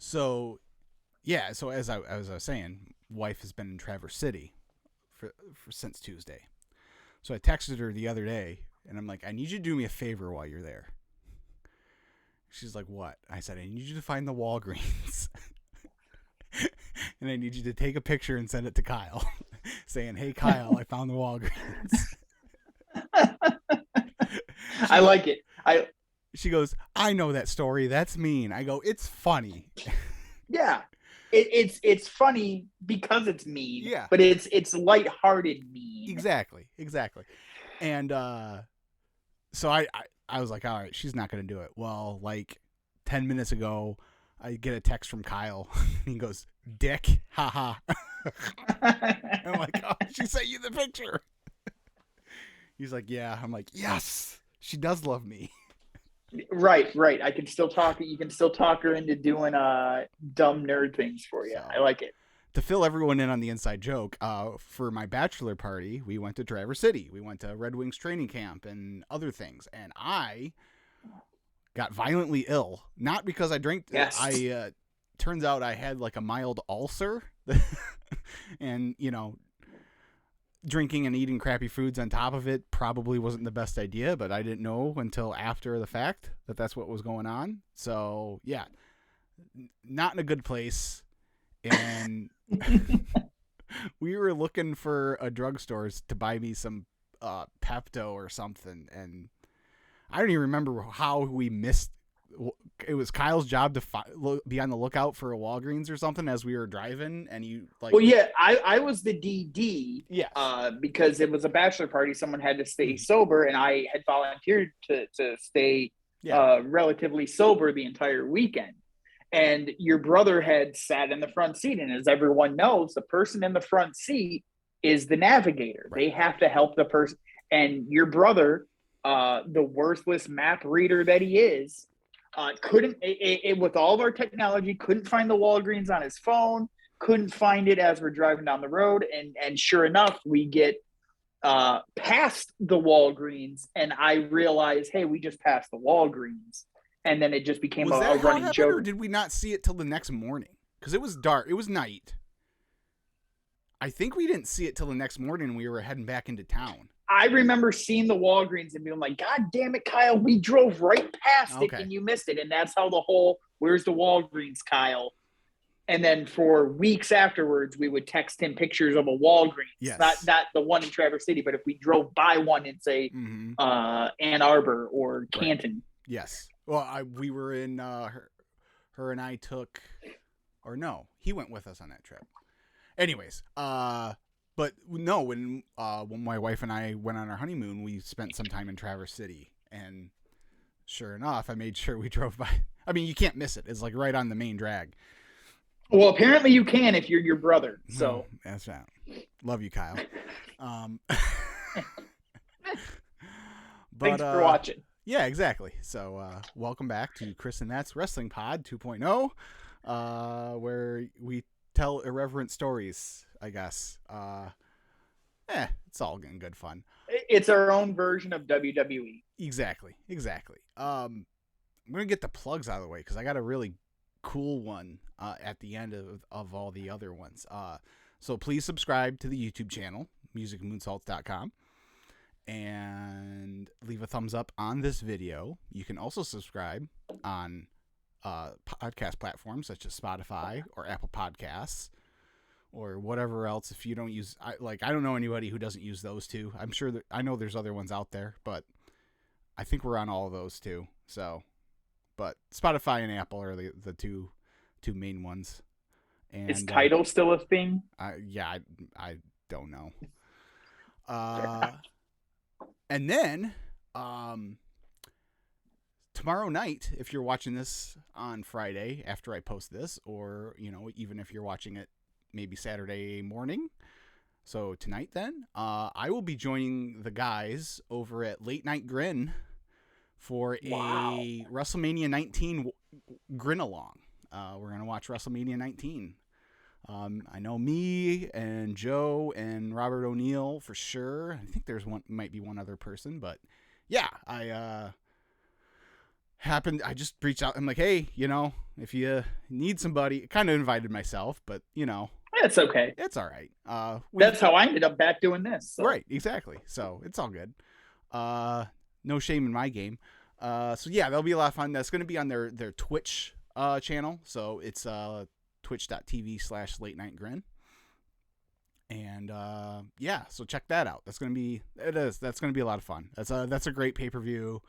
So, yeah. So as I was saying, wife has been in Traverse City for since Tuesday. So I texted her the other day, and I'm like, I need you to do me a favor while you're there. She's like, what? I said, I need you to find the Walgreens. And I need you to take a picture and send it to Kyle saying, hey, Kyle, I found the Walgreens. I like it. She goes, I know that story. That's mean. I go, it's funny. Yeah. It's funny because it's mean. Yeah. But it's lighthearted mean. Exactly. And so I was like, all right, she's not going to do it. Well, like 10 minutes ago, I get a text from Kyle. He goes, dick, haha. I'm like, oh, she sent you the picture. He's like, yeah. I'm like, yes, she does love me. Right. I can still talk. You can still talk her into doing dumb nerd things for you. So, I like it. To fill everyone in on the inside joke, for my bachelor party, we went to Traverse City. We went to Red Wings training camp and other things. And I got violently ill. Not because I drank. Yes. Turns out I had like a mild ulcer. And, drinking and eating crappy foods on top of it probably wasn't the best idea, but I didn't know until after the fact that that's what was going on. So, yeah, not in a good place. And we were looking for a drugstore to buy me some Pepto or something, and I don't even remember how we missed. It was Kyle's job to be on the lookout for a Walgreens or something as we were driving, and you like. Well, yeah, I was the DD. Yes. Because it was a bachelor party, someone had to stay sober, and I had volunteered to stay relatively sober the entire weekend. And your brother had sat in the front seat. And as everyone knows, the person in the front seat is the navigator. Right. They have to help the person. And your brother, the worthless map reader that he is, couldn't, with all of our technology, couldn't find the Walgreens on his phone, couldn't find it as we're driving down the road. And sure enough, we get past the Walgreens, and I realize, hey, we just passed the Walgreens. And then it just became a running joke. Or did we not see it till the next morning? Because it was dark. It was night. I think we didn't see it till the next morning. We were heading back into town. I remember seeing the Walgreens and being like, God damn it, Kyle. We drove right past it and you missed it. And that's how the whole, where's the Walgreens, Kyle? And then for weeks afterwards, we would text him pictures of a Walgreens. Yes. Not the one in Traverse City, but if we drove by one in, say, Ann Arbor or Canton. Right. Yes. Well, we were in, her and I took, or no, he went with us on that trip. Anyways, but no, when my wife and I went on our honeymoon, we spent some time in Traverse City, and sure enough, I made sure we drove by. I mean, you can't miss it. It's like right on the main drag. Well, apparently you can if you're your brother. So that's right. Love you, Kyle. Thanks for watching. Yeah, exactly. So welcome back to Kris and Matt's Wrestling Pod 2.0, where we tell irreverent stories, I guess. It's all in good fun. It's our own version of WWE. Exactly. I'm going to get the plugs out of the way because I got a really cool one at the end of all the other ones. So please subscribe to the YouTube channel, musicandmoonsaults.com. And leave a thumbs up on this video. You can also subscribe on podcast platforms such as Spotify or Apple Podcasts or whatever else. If you don't use, I don't know anybody who doesn't use those two. I'm sure that I know there's other ones out there, but I think we're on all of those too. So, but Spotify and Apple are the two main ones. And is Tidal still a thing? I don't know. And then, tomorrow night, if you're watching this on Friday after I post this, or, even if you're watching it maybe Saturday morning, so tonight then, I will be joining the guys over at Late Night Grin for a WrestleMania 19 grin along. We're going to watch WrestleMania 19. I know me and Joe and Robert O'Neill for sure. I think might be one other person, but yeah, I happened. I just reached out. I'm like, hey, if you need somebody, kind of invited myself, but It's okay. It's all right. That's how I ended up back doing this. So. Right, exactly. So it's all good. No shame in my game. So yeah, that'll be a lot of fun. That's going to be on their Twitch channel. So it's twitch.tv/late night grin. And yeah, so check that out. That's going to be a lot of fun. That's a great pay-per-view.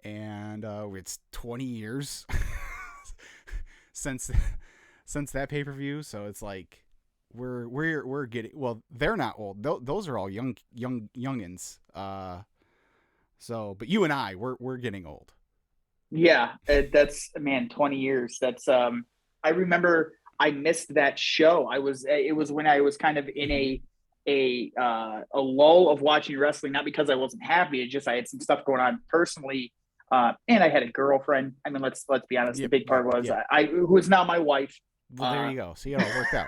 And it's 20 years since that pay-per-view. So it's like we're getting, well, they're not old. Those are all youngins. So, but you and I, we're getting old. Yeah, that's, man, 20 years. That's I remember I missed that show. It was when I was kind of in a lull of watching wrestling, not because I wasn't happy. It's just I had some stuff going on personally, and I had a girlfriend. I mean, let's be honest. The big part was who is now my wife. Well, there you go. See how it worked out.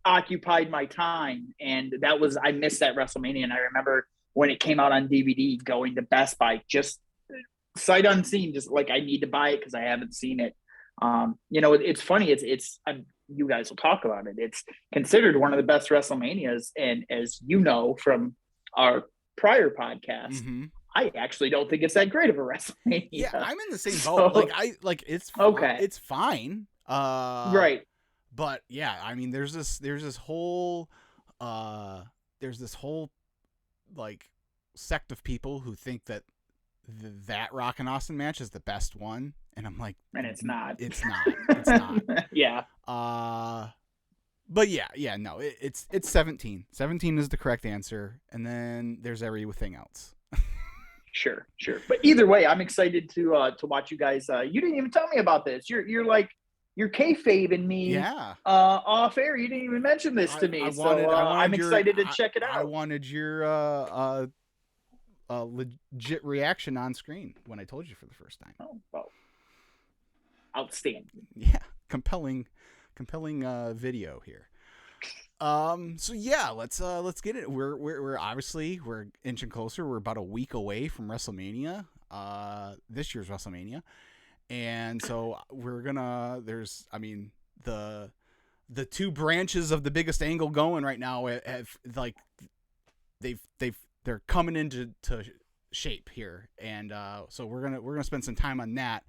Occupied my time, and I missed that WrestleMania, and I remember when it came out on DVD, going to Best Buy, just sight unseen, just like, I need to buy it because I haven't seen it. It's funny. It's you guys will talk about it. It's considered one of the best WrestleManias, and as you know from our prior podcast, mm-hmm. I actually don't think it's that great of a WrestleMania. Yeah, I'm in the same boat. It's okay. It's fine. Right. But yeah, I mean, there's this whole like sect of people who think that that Rock and Austin match is the best one, and I'm like, and it's not. It's not. Yeah. But yeah, no, it's 17. 17 is the correct answer, and then there's everything else. Sure. But either way, I'm excited to watch you guys. You didn't even tell me about this. You're kayfabing me. Yeah. Off air. You didn't even mention this to me. I'm excited to check it out. I wanted your legit reaction on screen when I told you for the first time. Oh, well. Outstanding. Yeah. Compelling video here. So yeah, let's get it. We're obviously inching closer. We're about a week away from WrestleMania. This year's WrestleMania. And so there's the two branches of the biggest angle going right now have like they're coming into shape here. And so we're gonna spend some time on that.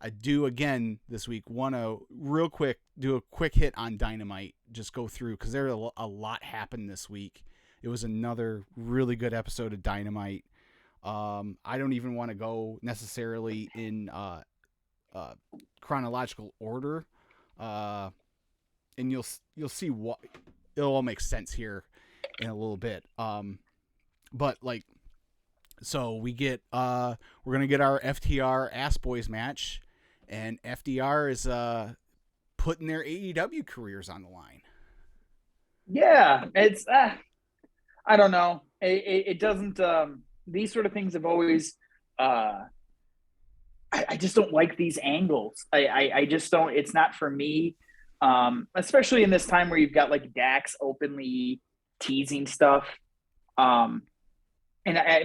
I do again this week want to real quick do a quick hit on Dynamite, just go through, because there a lot happened this week. It was another really good episode of Dynamite. I don't even want to go necessarily in chronological order, and you'll see what it'll all make sense here in a little bit. But like, so we get we're gonna get our FTR Ass Boys match, and FDR is putting their AEW careers on the line. Yeah, it's I don't know. It doesn't. These sort of things have always. I just don't like these angles. I just don't. It's not for me. Especially in this time where you've got like Dax openly teasing stuff. And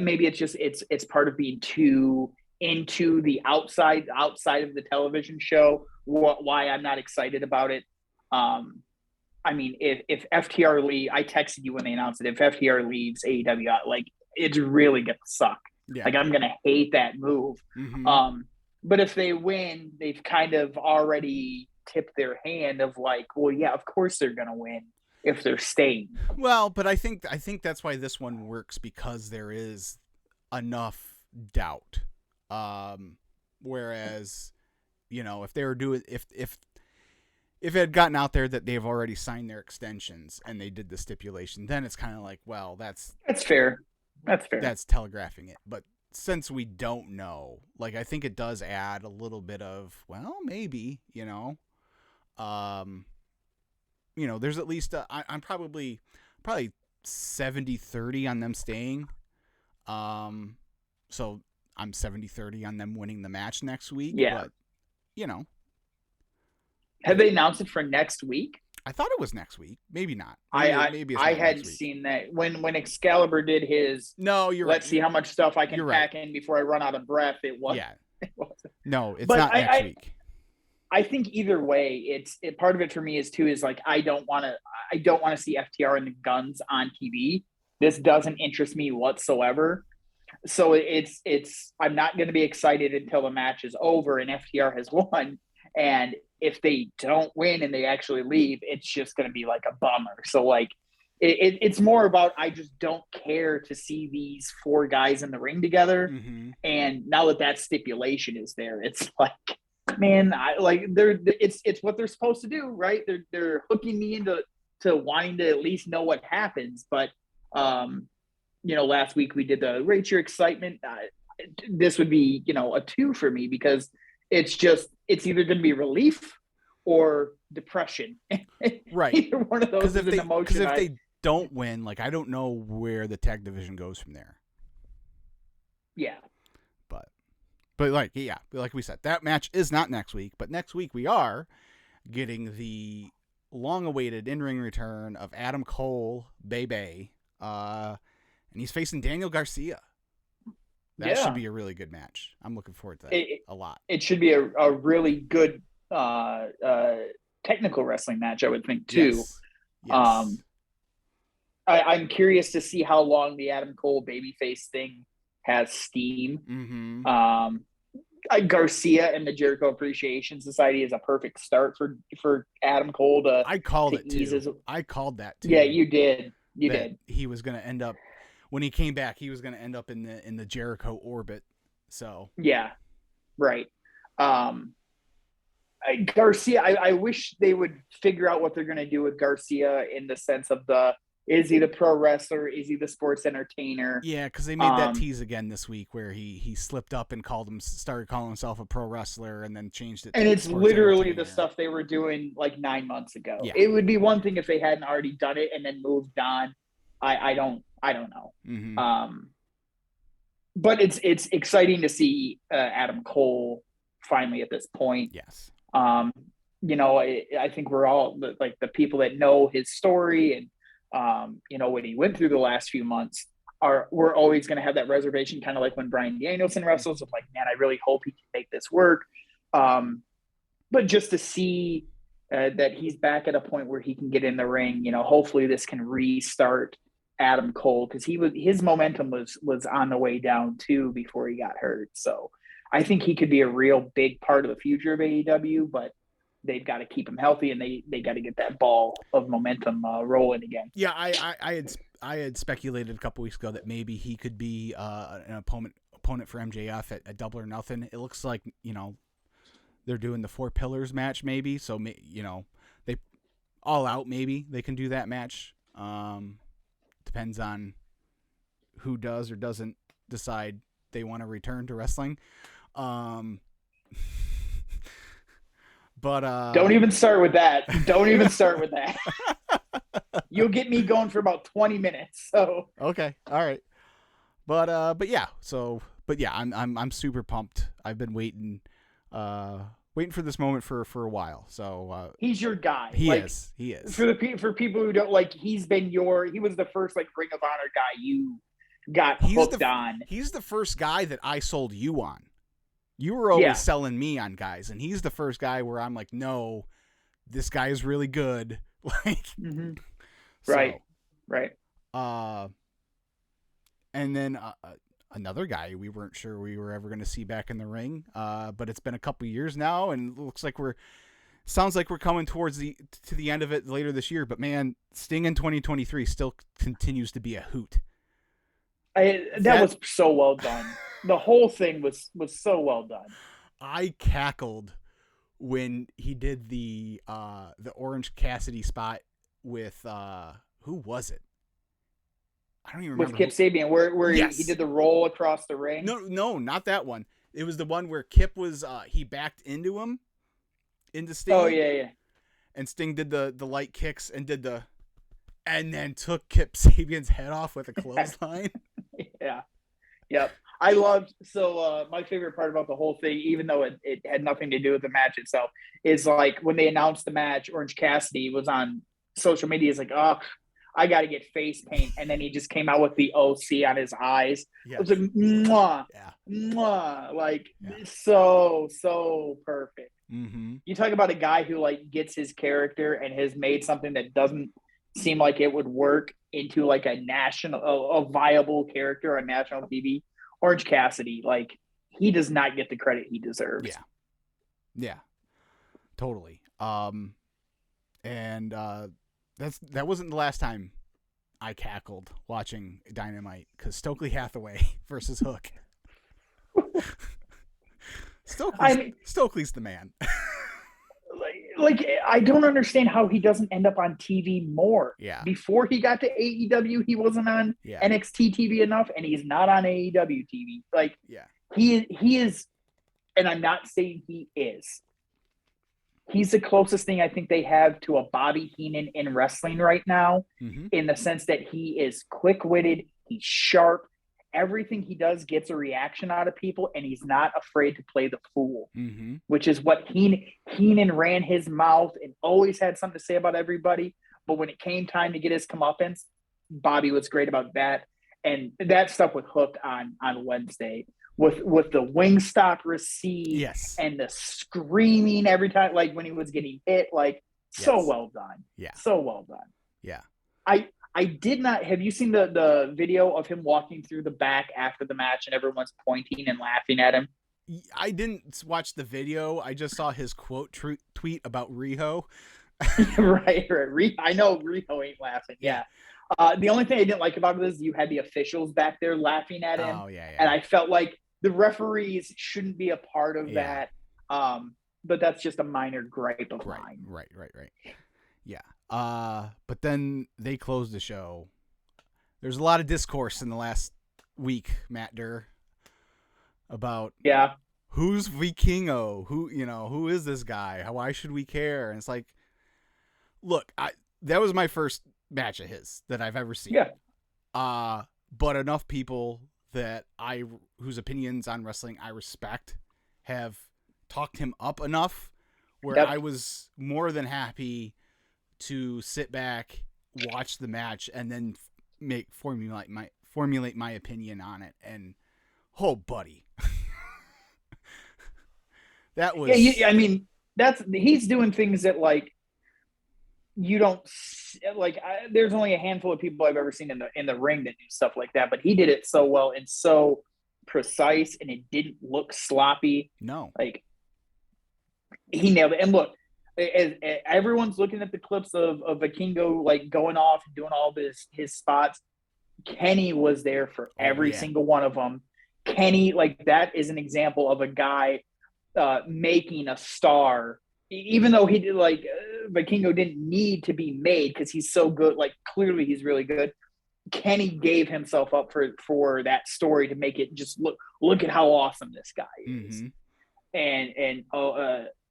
maybe it's just it's part of being too into the outside of the television show. Why I'm not excited about it. I mean, if FTR leave, I texted you when they announced it. If FTR leaves AEW, like, it's really gonna suck. Yeah. Like, I'm gonna hate that move. Mm-hmm. But if they win, they've kind of already tipped their hand of like, well, yeah, of course they're gonna win if they're staying. Well, but I think that's why this one works, because there is enough doubt. Whereas, if they were doing if it had gotten out there that they've already signed their extensions and they did the stipulation, then it's kind of like, well, that's fair. That's telegraphing it. But since we don't know, like, I think it does add a little bit of, well, maybe, there's at least I'm probably 70-30 on them staying. So I'm 70-30 on them winning the match next week. Yeah. But, have they announced it for next week? I thought it was next week. Maybe not. Maybe I hadn't seen that. When Excalibur did his, no, you're let's right. see how much stuff I can pack in before I run out of breath. It was. Yeah. It wasn't. No, it's not next week. I think either way, part of it for me is like I don't want to see FTR and the Guns on TV. This doesn't interest me whatsoever. So I'm not going to be excited until the match is over and FTR has won. And if they don't win and they actually leave, it's just going to be like a bummer. So like it's more about I just don't care to see these four guys in the ring together. Mm-hmm. And now that stipulation is there, it's like, man, it's what they're supposed to do, right? They're hooking me into wanting to at least know what happens. But last week we did the rate your excitement. This would be a 2 for me because it's either going to be relief or depression. Right. Either one of those is an emotion. Because if they don't win, like I don't know where the tag division goes from there. Yeah. But like we said, that match is not next week. But next week we are getting the long-awaited in-ring return of Adam Cole, Bebe, and he's facing Daniel Garcia. That should be a really good match. I'm looking forward to that a lot. It should be a really good technical wrestling match, I would think, too. Yes. I'm curious to see how long the Adam Cole babyface thing has steam. Mm-hmm. Garcia and the Jericho Appreciation Society is a perfect start for Adam Cole to. I called it too. I called that too. Yeah, you did. You did. He was going to end up when he came back. He was going to end up in the Jericho orbit. So yeah, right. Garcia. I wish they would figure out what they're going to do with Garcia in the sense of is he the pro wrestler? Is he the sports entertainer? Yeah, because they made that tease again this week where he slipped up and started calling himself a pro wrestler and then changed it. And it's literally the stuff they were doing like 9 months ago. Yeah. It would be one thing if they hadn't already done it and then moved on. I don't know. Mm-hmm. But it's exciting to see Adam Cole finally at this point. Yes. I think we're all like the people that know his story and. What he went through the last few months we're always going to have that reservation, kind of like when Bryan Danielson wrestles of like, man, I really hope he can make this work. But just to see that he's back at a point where he can get in the ring, hopefully this can restart Adam Cole because his momentum was on the way down too before he got hurt. So I think he could be a real big part of the future of AEW, but they've got to keep him healthy and they got to get that ball of momentum rolling again. Yeah, I had speculated a couple weeks ago that maybe he could be an opponent for MJF at Double or Nothing. It looks like they're doing the 4 Pillars match maybe, so they All Out maybe they can do that match. Depends on who does or doesn't decide they want to return to wrestling. But don't even start with that. Don't even start with that. You'll get me going for about 20 minutes. So okay, all right. But yeah. I'm super pumped. I've been waiting for this moment for a while. So he's your guy. He is. For people who don't like, he was the first like Ring of Honor guy you got hooked on. He's the first guy that I sold you on. You were always selling me on guys, and he's the first guy where I'm like, no, this guy is really good. Like, mm-hmm. Right. And then another guy we weren't sure we were ever going to see back in the ring, but it's been a couple years now, and it looks like sounds like we're coming towards the end of it later this year. But man, Sting in 2023 still continues to be a hoot. That was so well done. The whole thing was so well done. I cackled when he did the Orange Cassidy spot with who was it? I don't even remember. With Kip Sabian, where he did the roll across the ring. No, not that one. It was the one where Kip was he backed into Sting. Oh yeah. And Sting did the light kicks and then took Kip Sabian's head off with a clothesline. Yeah. Yep. I loved my favorite part about the whole thing, even though it had nothing to do with the match itself, is like when they announced the match, Orange Cassidy was on social media. It's like, oh, I got to get face paint. And then he just came out with the OC on his eyes. Yes. It was like, mwah, yeah. mwah, like so perfect. Mm-hmm. You talk about a guy who like gets his character and has made something that doesn't seem like it would work into like a viable character on national TV. Orange Cassidy, like he does not get the credit he deserves. Yeah, totally. And that wasn't the last time I cackled watching Dynamite, because Stokely Hathaway versus Hook. Stokely's the man. Like I don't understand how he doesn't end up on TV more. Yeah. Before he got to AEW, he wasn't on NXT TV enough, and he's not on AEW TV. Like, he is, and I'm not saying he is. He's the closest thing I think they have to a Bobby Heenan in wrestling right now, in the sense that he is quick-witted, he's sharp. Everything he does gets a reaction out of people, and he's not afraid to play the fool, which is what Heenan ran his mouth and always had something to say about everybody. But when it came time to get his comeuppance, Bobby was great about that. And that stuff with Hook on Wednesday with the Wingstop receive and the screaming every time, like when he was getting hit, like so well done. Yeah. So well done. Yeah. I did not. Have you seen the video of him walking through the back after the match and everyone's pointing and laughing at him? I didn't watch the video. I just saw his quote tweet about Riho. right. I know Riho ain't laughing. Yeah. The only thing I didn't like about it is you had the officials back there laughing at him. Oh, yeah. And I felt like the referees shouldn't be a part of that. But that's just a minor gripe of mine. Right. Yeah. But then they closed the show. There's a lot of discourse in the last week, Matt Durr, about who's Vikingo? Who is this guy? Why should we care? And it's like, look, that was my first match of his that I've ever seen. Yeah. But enough people that whose opinions on wrestling I respect have talked him up enough where I was more than happy to sit back, watch the match, and then formulate my opinion on it. And buddy, that was I mean he's doing things that like you don't like. There's only a handful of people I've ever seen in the ring that do stuff like that, but he did it so well and so precise, and it didn't look sloppy. No, like he nailed it. And look, as everyone's looking at the clips of Vikingo like going off and doing all his spots, Kenny was there for every single one of them. Kenny, like, that is an example of a guy making a star, even though he did like Vikingo didn't need to be made because he's so good. Like, clearly he's really good. Kenny gave himself up for that story to make it just look at how awesome this guy is. And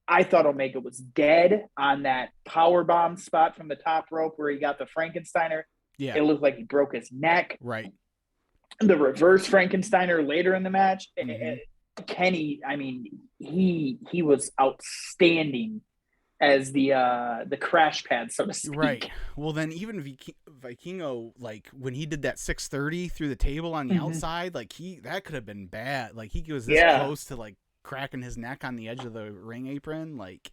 I thought Omega was dead on that powerbomb spot from the top rope where he got the Frankensteiner. Yeah. It looked like he broke his neck. Right. The reverse Frankensteiner later in the match. Kenny, I mean, he was outstanding as the crash pad, so to speak. Right. Well, then even Vikingo, like when he did that 630 through the table on the outside, like that could have been bad. Like he was this close to like cracking his neck on the edge of the ring apron, like.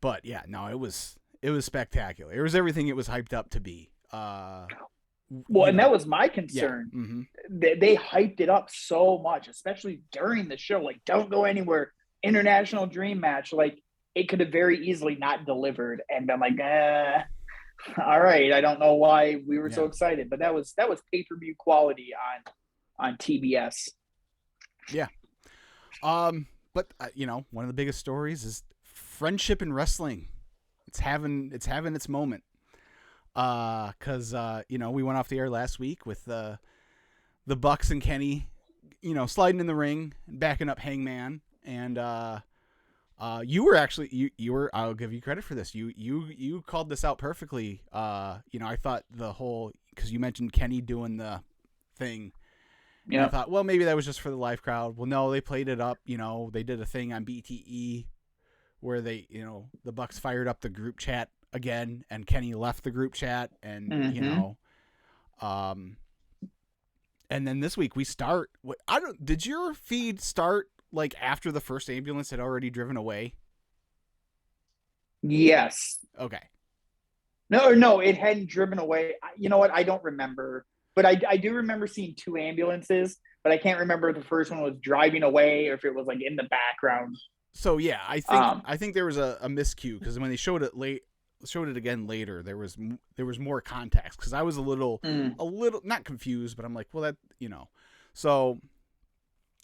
But yeah, no, it was spectacular. It was everything it was hyped up to be. And that was my concern. Yeah. They hyped it up so much, especially during the show. Like, don't go anywhere. International Dream Match. Like, it could have very easily not delivered and been like, all right. I don't know why we were so excited, but that was pay-per-view quality on TBS. Yeah. But one of the biggest stories is friendship in wrestling. It's having its moment. Cause we went off the air last week with the Bucks and Kenny, sliding in the ring, backing up Hangman, and you were actually I'll give you credit for this. You called this out perfectly. I thought because you mentioned Kenny doing the thing. Yeah. I thought, well, maybe that was just for the live crowd. Well, no, they played it up. They did a thing on BTE where they, the Bucks fired up the group chat again, and Kenny left the group chat, and and then this week we start. Did your feed start like after the first ambulance had already driven away? Yes. Okay. No, it hadn't driven away. You know what? I don't remember, but I do remember seeing 2 ambulances, but I can't remember if the first one was driving away or if it was like in the background. So yeah, I think there was a miscue, because when they showed it again later, there was more context, because I was a little not confused, but I'm like, well, that, so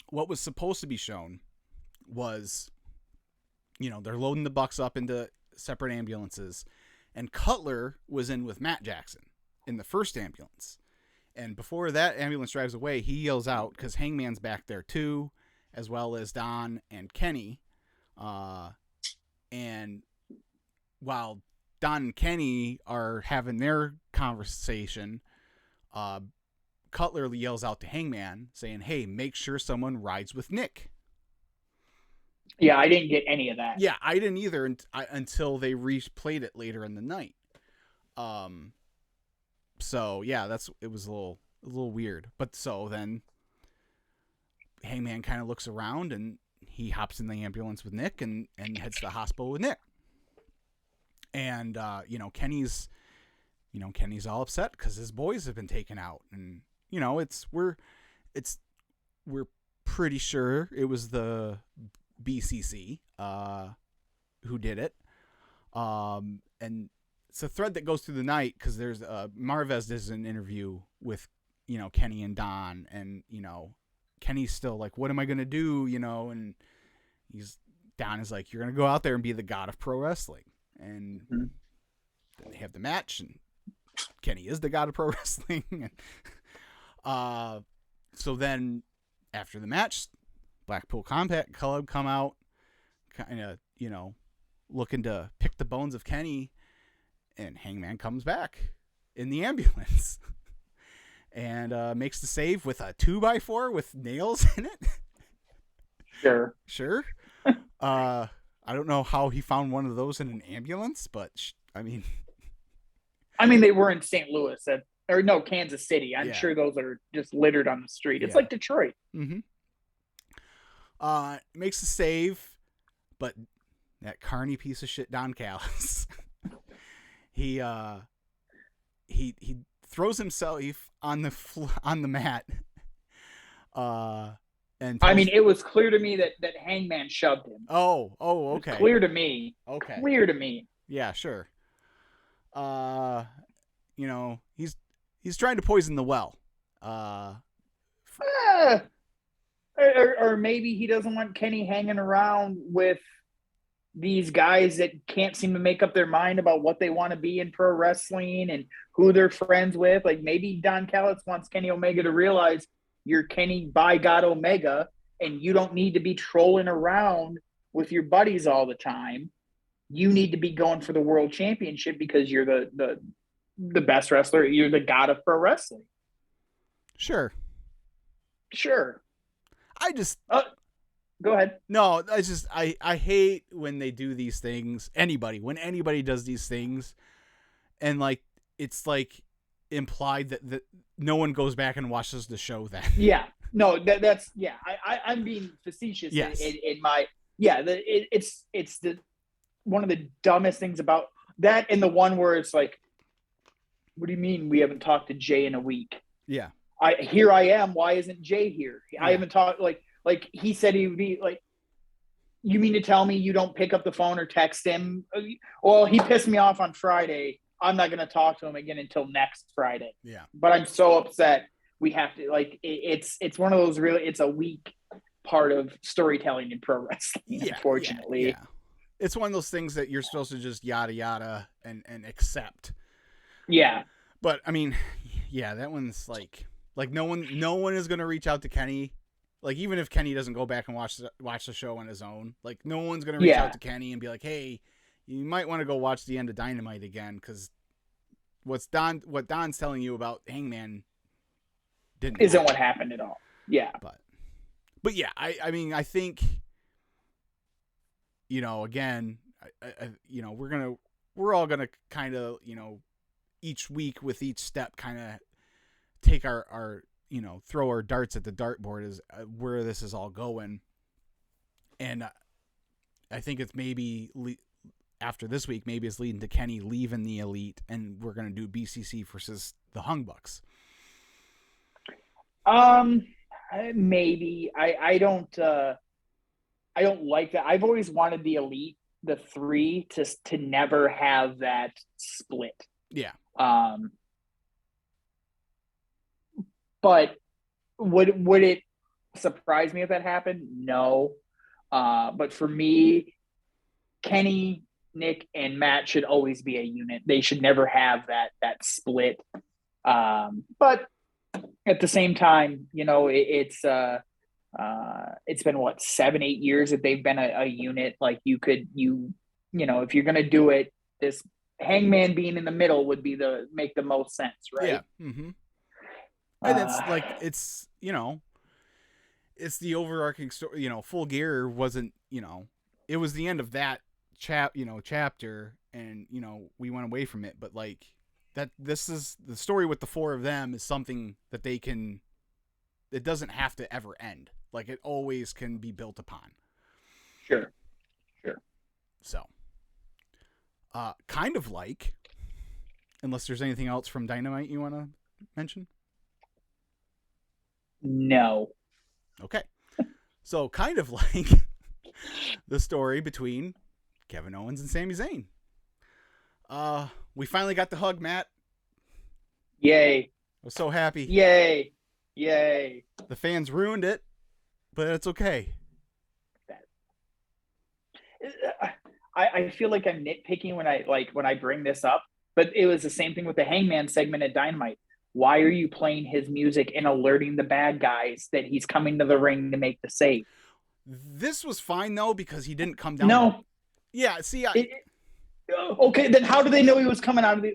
what was supposed to be shown was, they're loading the Bucks up into separate ambulances, and Cutler was in with Matt Jackson in the first ambulance. And before that ambulance drives away, he yells out, because Hangman's back there too, as well as Don and Kenny. And while Don and Kenny are having their conversation, Cutler yells out to Hangman saying, "Hey, make sure someone rides with Nick." Yeah, I didn't get any of that. Yeah, I didn't either until they replayed it later in the night. So yeah, it was a little weird. But so then Hangman kind of looks around, and he hops in the ambulance with Nick and heads to the hospital with Nick. And Kenny's all upset because his boys have been taken out, and we're pretty sure it was the BCC who did it. And it's a thread that goes through the night, because there's Marvez does an interview with Kenny and Don, and Kenny's still like, what am I gonna do, and Don is like, you're gonna go out there and be the god of pro wrestling. And then they have the match, and Kenny is the god of pro wrestling. So then after the match, Blackpool Combat Club come out, kind of, looking to pick the bones of Kenny, and Hangman comes back in the ambulance and makes the save with a 2x4 with nails in it. Sure. I don't know how he found one of those in an ambulance, but I mean, they were in St. Louis Kansas City. I'm sure those are just littered on the street. It's like Detroit. Mm-hmm. Makes the save, but that carny piece of shit Don Callis, he throws himself on the mat. And it was clear to me that Hangman shoved him. Oh, okay. It's clear to me. Okay. Clear to me. Yeah, sure. He's trying to poison the well. Or maybe he doesn't want Kenny hanging around with these guys that can't seem to make up their mind about what they want to be in pro wrestling and who they're friends with. Like, maybe Don Callis wants Kenny Omega to realize you're Kenny by God Omega, and you don't need to be trolling around with your buddies all the time. You need to be going for the world championship, because you're the best wrestler. You're the god of pro wrestling. Sure. I just go ahead. No, I hate when they do these things. When anybody does these things, and like it's like implied that no one goes back and watches the show then. Yeah. No, that's I'm being facetious. Yes. In my it's the one of the dumbest things about that, and the one where it's like, what do you mean we haven't talked to Jay in a week? Yeah. Here I am. Why isn't Jay here? Yeah. I haven't talked, like he said he would be like, you mean to tell me you don't pick up the phone or text him? Well, he pissed me off on Friday. I'm not going to talk to him again until next Friday. Yeah. But I'm so upset. We have to, like, it's one of those it's a weak part of storytelling in pro wrestling, unfortunately. Yeah. It's one of those things that you're supposed to just yada yada and accept. Yeah. But I mean, that one's like no one is going to reach out to Kenny. Like, even if Kenny doesn't go back and watch the show on his own, like, no one's going to reach out to Kenny and be like, hey, you might want to go watch the end of Dynamite again, because what Don's telling you about Hangman isn't what happened at all. Yeah. But yeah, I mean, I think, again, we're going to we're all going to kind of, each week with each step kind of take our throw our darts at the dartboard is where this is all going. And I think it's maybe after this week, maybe it's leading to Kenny leaving the Elite, and we're going to do BCC versus the Hung Bucks. Maybe I don't like that. I've always wanted the Elite, the three, to never have that split. Yeah. But would it surprise me if that happened? No. But for me, Kenny, Nick, and Matt should always be a unit. They should never have that split. But at the same time, it's been what, 7-8 years that they've been a unit. Like if you're gonna do it, this Hangman being in the middle would make the most sense, right? Yeah. Mm-hmm. And it's like it's the overarching story. Full Gear wasn't. It was the end of that chapter, and we went away from it. But like that, this is the story with the four of them is something that they can. It doesn't have to ever end. Like it always can be built upon. Sure. So, kind of like, unless there's anything else from Dynamite you want to mention. No. Okay. So kind of like the story between Kevin Owens and Sami Zayn. We finally got the hug, Matt. Yay. I was so happy. Yay. The fans ruined it, but it's okay. I feel like I'm nitpicking when I bring this up, but it was the same thing with the Hangman segment at Dynamite. Why are you playing his music and alerting the bad guys that he's coming to the ring to make the save? This was fine though because he didn't come down. No. Yeah. See. Okay. Then how do they know he was coming out of the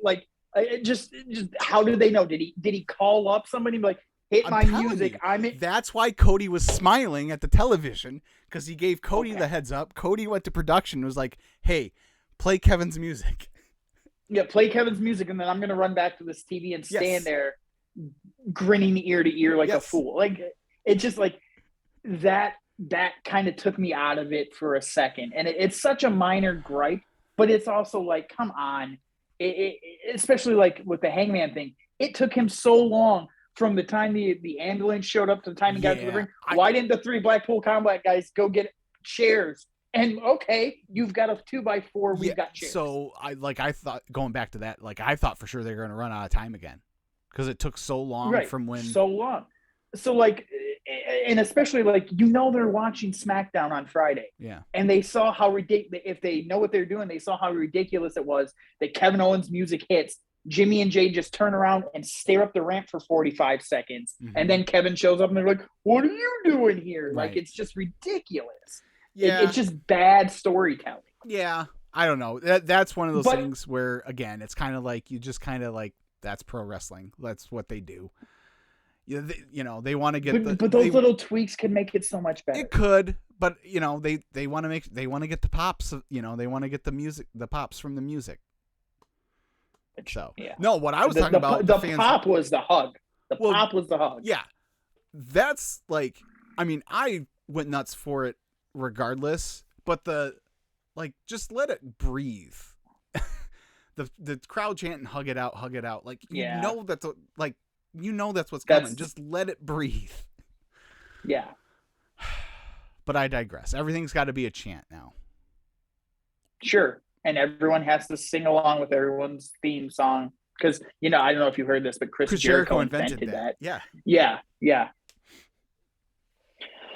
just how did they know? Did he call up somebody and be like, hit my music? That's why Cody was smiling at the television because he gave Cody the heads up. Cody went to production and was like, "Hey, play Kevin's music." Yeah, play Kevin's music, and then I'm going to run back to this TV and stand there grinning ear to ear like a fool. Like, it's just like that kind of took me out of it for a second. And it's such a minor gripe, but it's also like, come on. Especially like with the Hangman thing, it took him so long from the time the ambulance showed up to the time he got to the ring. Why didn't the three Blackpool Combat guys go get chairs? And okay, you've got a 2x4. We've got chairs. So I thought, going back to that, I thought for sure they're going to run out of time again because it took so long from when. So long. So and especially they're watching SmackDown on Friday. Yeah. And they saw how ridiculous, if they know what they're doing, they saw how ridiculous it was that Kevin Owens' music hits. Jimmy and Jay just turn around and stare up the ramp for 45 seconds. Mm-hmm. And then Kevin shows up and they're like, what are you doing here? Right. It's just ridiculous. Yeah. It's just bad storytelling. Yeah. I don't know. That's one of those things where, again, it's kind of like, you just kind of like, that's pro wrestling. That's what they do. They want to get but those little tweaks can make it so much better. It could, but they want to get the pops. They want to get the music, the pops from the music. So no, what I was talking about, the pop was the hug. Pop was the hug. Yeah, that's I went nuts for it regardless, but just let it breathe. the crowd chanting "hug it out," like that's that's what's coming. Just let it breathe. Yeah. But I digress. Everything's got to be a chant now. Sure. And everyone has to sing along with everyone's theme song. Because, I don't know if you heard this, but Chris Jericho invented that. Yeah.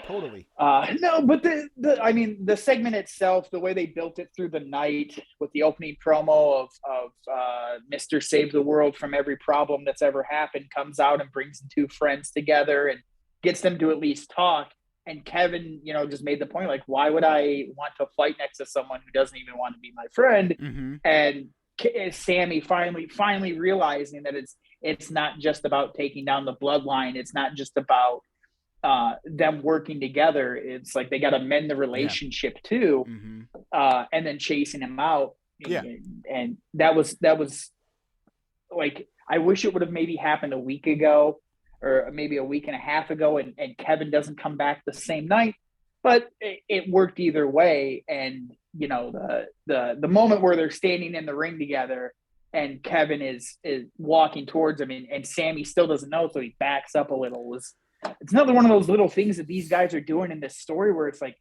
Totally. No, but the segment itself, the way they built it through the night with the opening promo of Mr. Save the World from every problem that's ever happened, comes out and brings the two friends together and gets them to at least talk. And Kevin, just made the point, like, why would I want to fight next to someone who doesn't even want to be my friend? Mm-hmm. And Sami finally realizing that it's not just about taking down the bloodline. It's not just about them working together. It's like they got to mend the relationship too. Mm-hmm. And then chasing him out, Yeah. And that was like, I wish it would have maybe happened a week ago or maybe a week and a half ago, and Kevin doesn't come back the same night, but it worked either way. And, you know, the moment where they're standing in the ring together and Kevin is walking towards him, and Sami still doesn't know, so he backs up a little. It's another one of those little things that these guys are doing in this story where it's like,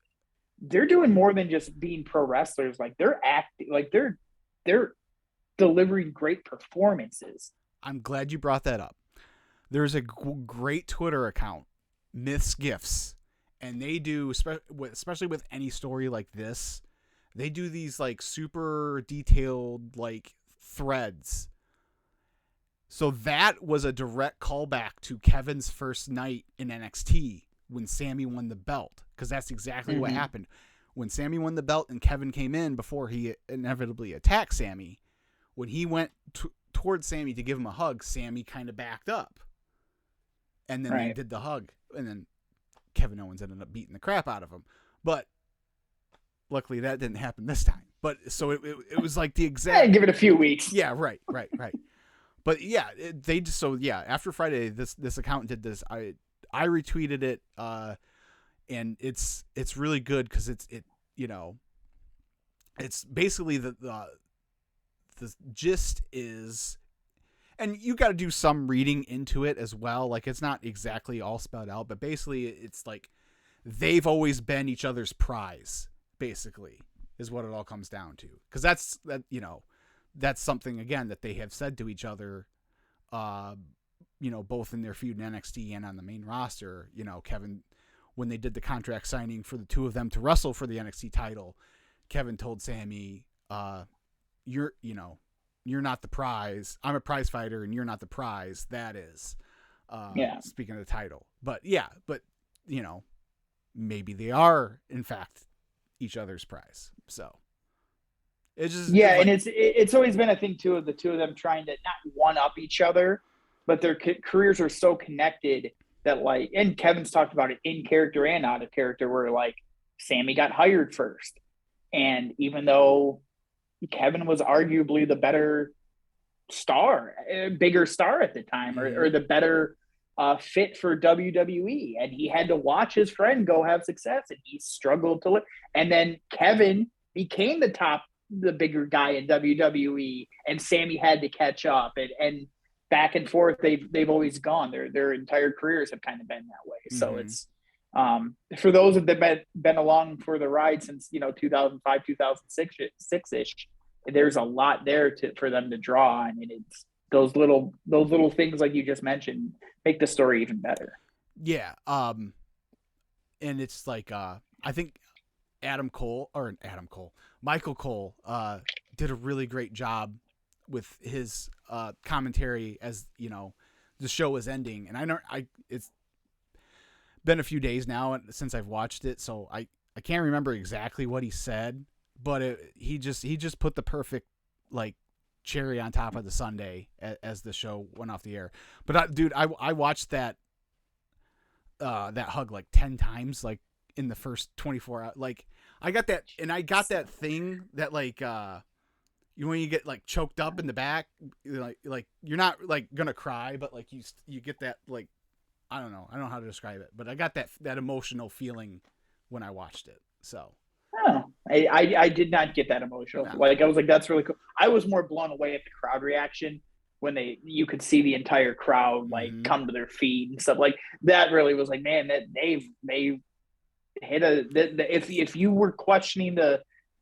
they're doing more than just being pro wrestlers. Like, they're acting, like they're delivering great performances. I'm glad you brought that up. There's a great Twitter account, Myths Gifts, and they do, especially with any story like this, they do these like super detailed like threads. So that was a direct callback to Kevin's first night in NXT when Sami won the belt, because that's exactly what happened. When Sami won the belt and Kevin came in before he inevitably attacked Sami, when he went towards Sami to give him a hug, Sami kind of backed up. And then they did the hug, and then Kevin Owens ended up beating the crap out of him. But luckily that didn't happen this time. But so it was like the exact... give it a few weeks. Yeah, right. But yeah, after Friday, this account did this. I retweeted it, and it's really good because it's basically the gist is, and you got to do some reading into it as well. Like, it's not exactly all spelled out, but basically it's like they've always been each other's prize, basically, is what it all comes down to. Because that's something, again, that they have said to each other, both in their feud in NXT and on the main roster. Kevin, when they did the contract signing for the two of them to wrestle for the NXT title, Kevin told Sami, you're not the prize. I'm a prize fighter and you're not the prize. That is, speaking of the title, but maybe they are in fact each other's prize. So it's just, and it's always been a thing too, of the two of them trying to not one up each other, but their careers are so connected that, like, and Kevin's talked about it in character and out of character, where like Sami got hired first, and even though Kevin was arguably the better star, bigger star at the time, or the better fit for WWE, and he had to watch his friend go have success, and he struggled to live. And then Kevin became the bigger guy in WWE, and Sami had to catch up, and back and forth they've always gone. Their entire careers have kind of been that way. So it's for those that have been along for the ride since 2005, 2006-ish, there's a lot there for them to draw on, and it's those little things like you just mentioned make the story even better. Yeah. And it's like I think Michael Cole did a really great job with his commentary as the show was ending. And it's been a few days now since I've watched it, so I can't remember exactly what he said, but he just put the perfect like cherry on top of the sundae as the show went off the air. But dude, I watched that hug like 10 times, like in the first 24 hours. Like I got that thing that like when you get like choked up in the back, like you're not like gonna cry, but like you get that, like, I don't know how to describe it, but I got that emotional feeling when I watched it. So I did not get that emotional. No. Like, I was like, that's really cool. I was more blown away at the crowd reaction when you could see the entire crowd like come to their feet and stuff like that. Really was like, man, that they've hit if you were questioning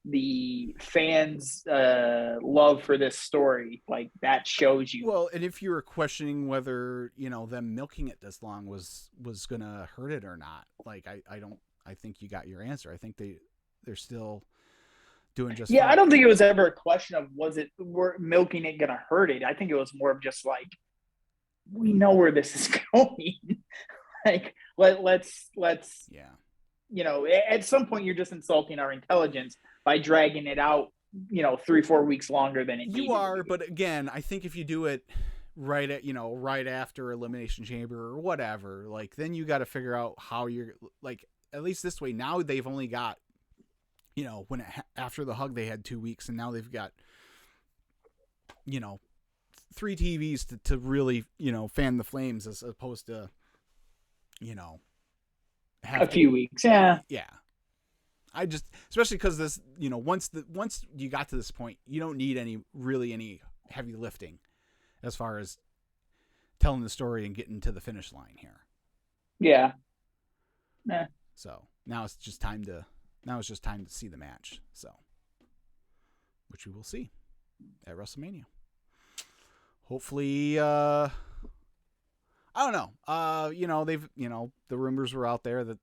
the fans' love for this story, like, that shows you. Well, and if you were questioning whether them milking it this long was gonna hurt it or not, like I think you got your answer. I think they're still doing just fine. I don't think it was ever a question of were milking it gonna hurt it. I think it was more of just like, we know where this is going. Like, let's at some point you're just insulting our intelligence by dragging it out 3-4 weeks longer than it needed. You are, but again, I think if you do it right after Elimination Chamber or whatever, like, then you got to figure out how you're, like, at least this way now they've only got after the hug they had 2 weeks, and now they've got 3 TVs to really fan the flames, as opposed to have a few weeks. Yeah. I just, especially because this, once you got to this point, you don't need any heavy lifting as far as telling the story and getting to the finish line here. Yeah. So now it's just time to see the match. So, which we will see at WrestleMania. Hopefully, I don't know. They've, the rumors were out there that,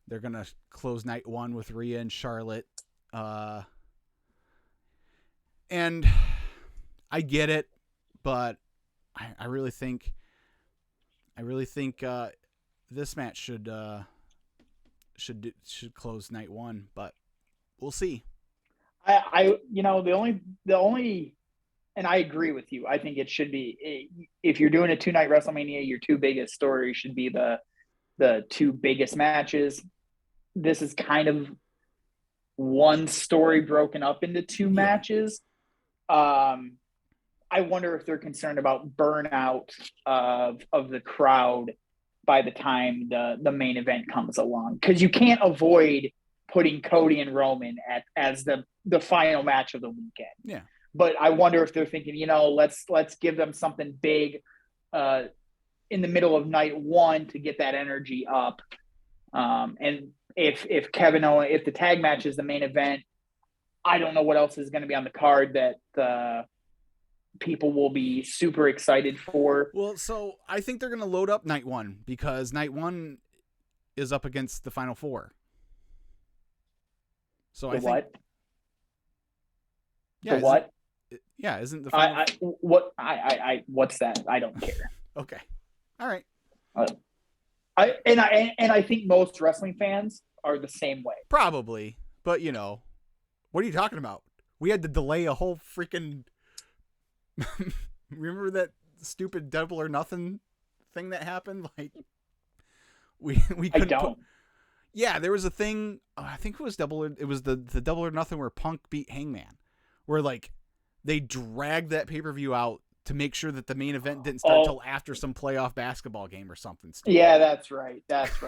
they're going to close night 1 with Rhea and Charlotte. And I get it, but I really think this match should close night 1, but we'll see. The only, and I agree with you. I think it should be, if you're doing a 2-night WrestleMania, your 2 biggest stories should be the 2 biggest matches. This is kind of one story broken up into 2 matches. I wonder if they're concerned about burnout of the crowd by the time the main event comes along, because you can't avoid putting Cody and Roman as the final match of the weekend. Yeah. But I wonder if they're thinking, let's give them something big in the middle of night 1 to get that energy up. And if Kevin Owens, if the tag match is the main event, I don't know what else is going to be on the card that people will be super excited for. Well, so I think they're going to load up night 1, because night 1 is up against the Final 4. So I think. Yeah. What? Yeah, isn't the final... what's that? I don't care. Okay. All right. I think most wrestling fans are the same way. Probably, but what are you talking about? We had to delay a whole freaking. Remember that stupid Double or Nothing thing that happened? Like we couldn't. I don't. Yeah, there was a thing. I think it was the Double or Nothing where Punk beat Hangman, where like they dragged that pay-per-view out to make sure that the main event didn't start until after some playoff basketball game or something. Yeah, that's right.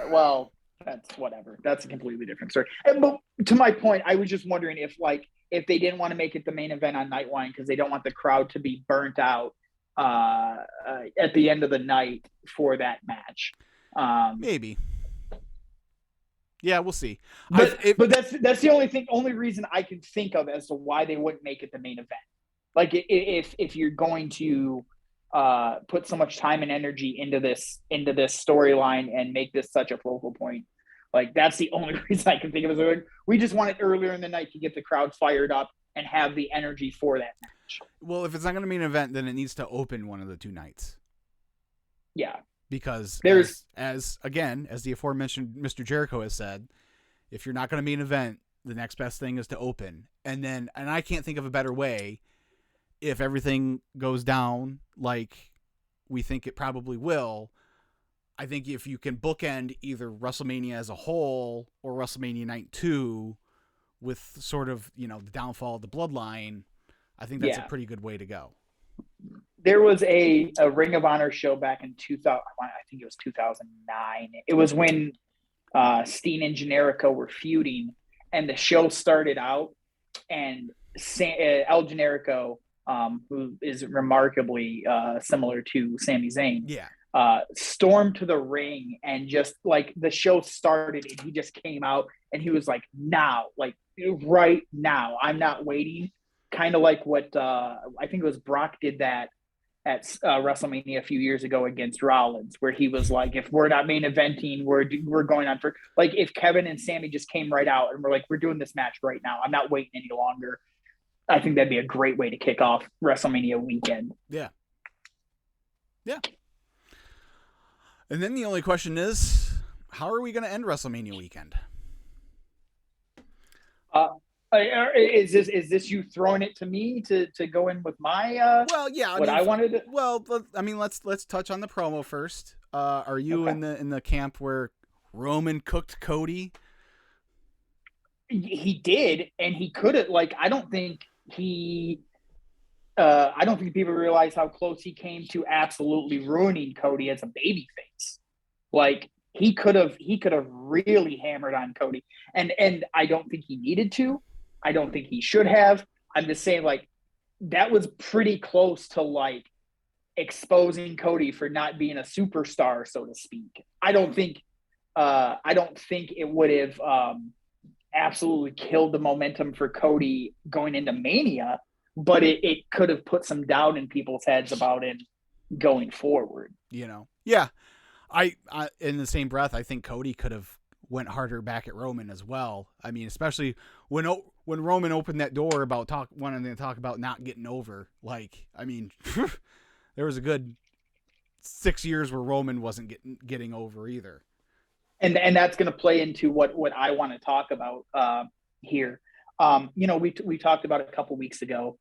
Well, that's whatever. That's a completely different story. But to my point, I was just wondering if they didn't want to make it the main event on night 1 because they don't want the crowd to be burnt out at the end of the night for that match. Maybe. Yeah, we'll see. But that's the only reason I can think of as to why they wouldn't make it the main event. Like if you're going to put so much time and energy into this storyline and make this such a focal point, like that's the only reason I can think of is like, we just want it earlier in the night to get the crowd fired up and have the energy for that match. Well, if it's not going to be an event, then it needs to open one of the 2 nights. Yeah. Because as the aforementioned Mr. Jericho has said, if you're not going to be an event, the next best thing is to open. And I can't think of a better way. If everything goes down like we think it probably will, I think if you can bookend either WrestleMania as a whole or WrestleMania Night 2 with sort of, the downfall of the bloodline, I think that's a pretty good way to go. There was a Ring of Honor show back in 2000. I think it was 2009. It was when Steen and Generico were feuding, and the show started out, and El Generico, who is remarkably similar to Sami Zayn, stormed to the ring, and just like the show started and he just came out and he was like, right now, I'm not waiting. Kind of like what I think it was Brock did that at WrestleMania a few years ago against Rollins, where he was like, if we're not main eventing, we're going on for, like, if Kevin and Sami just came right out and we're like, we're doing this match right now, I'm not waiting any longer. I think that'd be a great way to kick off WrestleMania weekend. Yeah. Yeah. And then the only question is, how are we going to end WrestleMania weekend? Is this you throwing it to me to go in with my I wanted to... Well, I mean, let's touch on the promo first. Are you in the camp where Roman cooked Cody? He did, and he could have. Like, I don't think people realize how close he came to absolutely ruining Cody as a babyface. Like, he could have really hammered on Cody, and I don't think he needed to. I don't think he should have. I'm just saying, like, that was pretty close to like exposing Cody for not being a superstar, so to speak. I don't think it would have absolutely killed the momentum for Cody going into Mania, but it could have put some doubt in people's heads about it going forward. Yeah. I in the same breath, I think Cody could have went harder back at Roman as well. I mean, especially when Roman opened that door about wanting to talk about not getting over. Like, I mean, there was a good 6 years where Roman wasn't getting over either. And that's going to play into what I want to talk about here. We talked about a couple weeks ago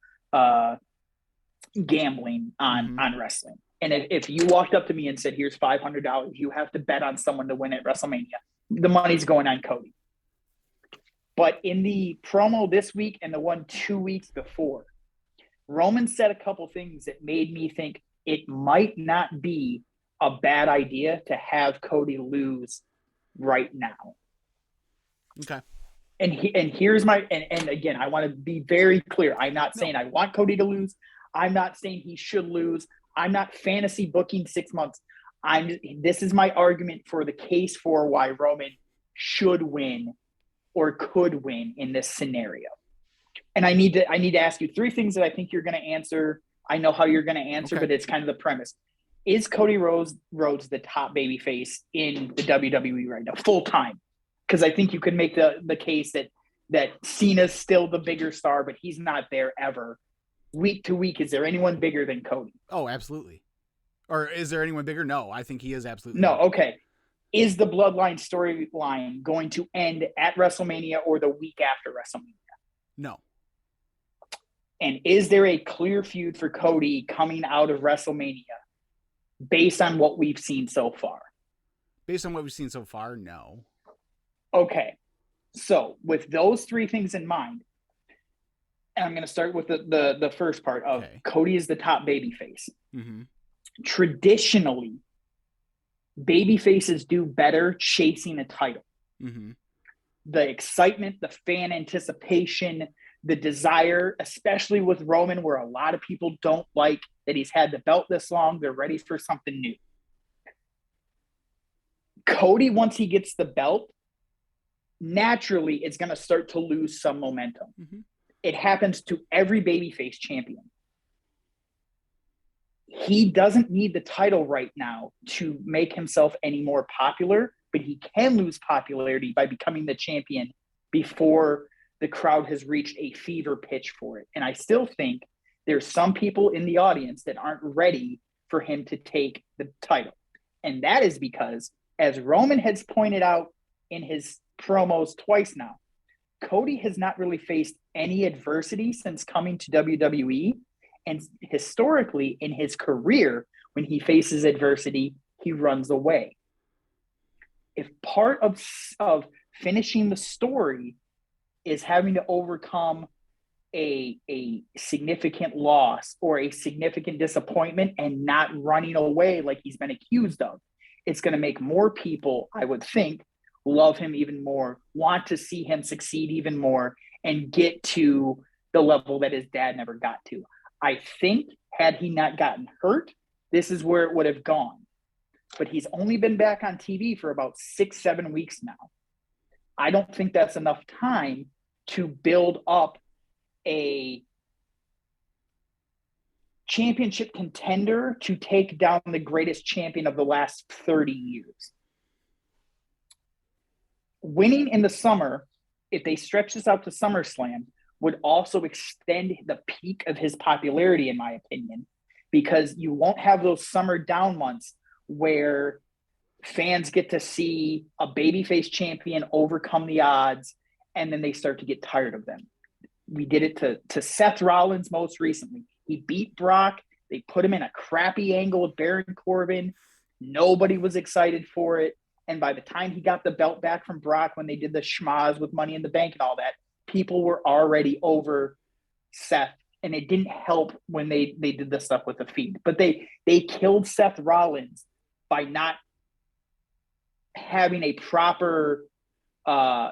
gambling on wrestling. And if you walked up to me and said, here's $500, you have to bet on someone to win at WrestleMania, the money's going on Cody. But in the promo this week and the one 2 weeks before, Roman said a couple things that made me think it might not be a bad idea to have Cody lose right now. Okay. And here's my and again, I want to be very clear. I'm not saying I want Cody to lose. I'm not saying he should lose. I'm not fantasy booking 6 months. This is my argument for the case for why Roman should win or could win in this scenario. And I need to ask you 3 things that I think you're going to answer. I know how you're going to answer, but it's kind of the premise. Is Cody Rhodes the top babyface in the WWE right now, full time? Because I think you could make the case that Cena's still the bigger star, but he's not there ever. Week to week, is there anyone bigger than Cody? Oh, absolutely. Or is there anyone bigger? No, I think he is absolutely. No, okay. Is the Bloodline storyline going to end at WrestleMania or the week after WrestleMania? No. And is there a clear feud for Cody coming out of WrestleMania based on what we've seen so far? Based on what we've seen so far, no. Okay. So with those 3 things in mind, and I'm going to start with the first part of Cody is the top babyface. Mm-hmm. Traditionally, babyfaces do better chasing a title. Mm-hmm. The excitement, the fan anticipation, the desire, especially with Roman, where a lot of people don't like that he's had the belt this long. They're ready for something new. Cody, once he gets the belt, naturally it's going to start to lose some momentum. Mm-hmm. It happens to every babyface champion. He doesn't need the title right now to make himself any more popular, but he can lose popularity by becoming the champion before the crowd has reached a fever pitch for it. And I still think there's some people in the audience that aren't ready for him to take the title. And that is because, as Roman has pointed out in his promos twice now, Cody has not really faced any adversity since coming to WWE. And historically in his career, when he faces adversity, he runs away. If part of finishing the story is having to overcome a significant loss or a significant disappointment and not running away like he's been accused of, it's going to make more people, I would think, love him even more, want to see him succeed even more, and get to the level that his dad never got to. I think had he not gotten hurt, this is where it would have gone. But he's only been back on TV for about 6-7 weeks now. I don't think that's enough time to build up a championship contender to take down the greatest champion of the last 30 years. Winning in the summer, if they stretch this out to SummerSlam, would also extend the peak of his popularity, in my opinion, because you won't have those summer down months where fans get to see a babyface champion overcome the odds, and then they start to get tired of them. We did it to Seth Rollins most recently. He beat Brock. They put him in a crappy angle with Baron Corbin. Nobody was excited for it. And by the time he got the belt back from Brock, when they did the schmaz with Money in the Bank and all that, people were already over Seth. And it didn't help when they did the stuff with the Fiend. But they killed Seth Rollins by not having a proper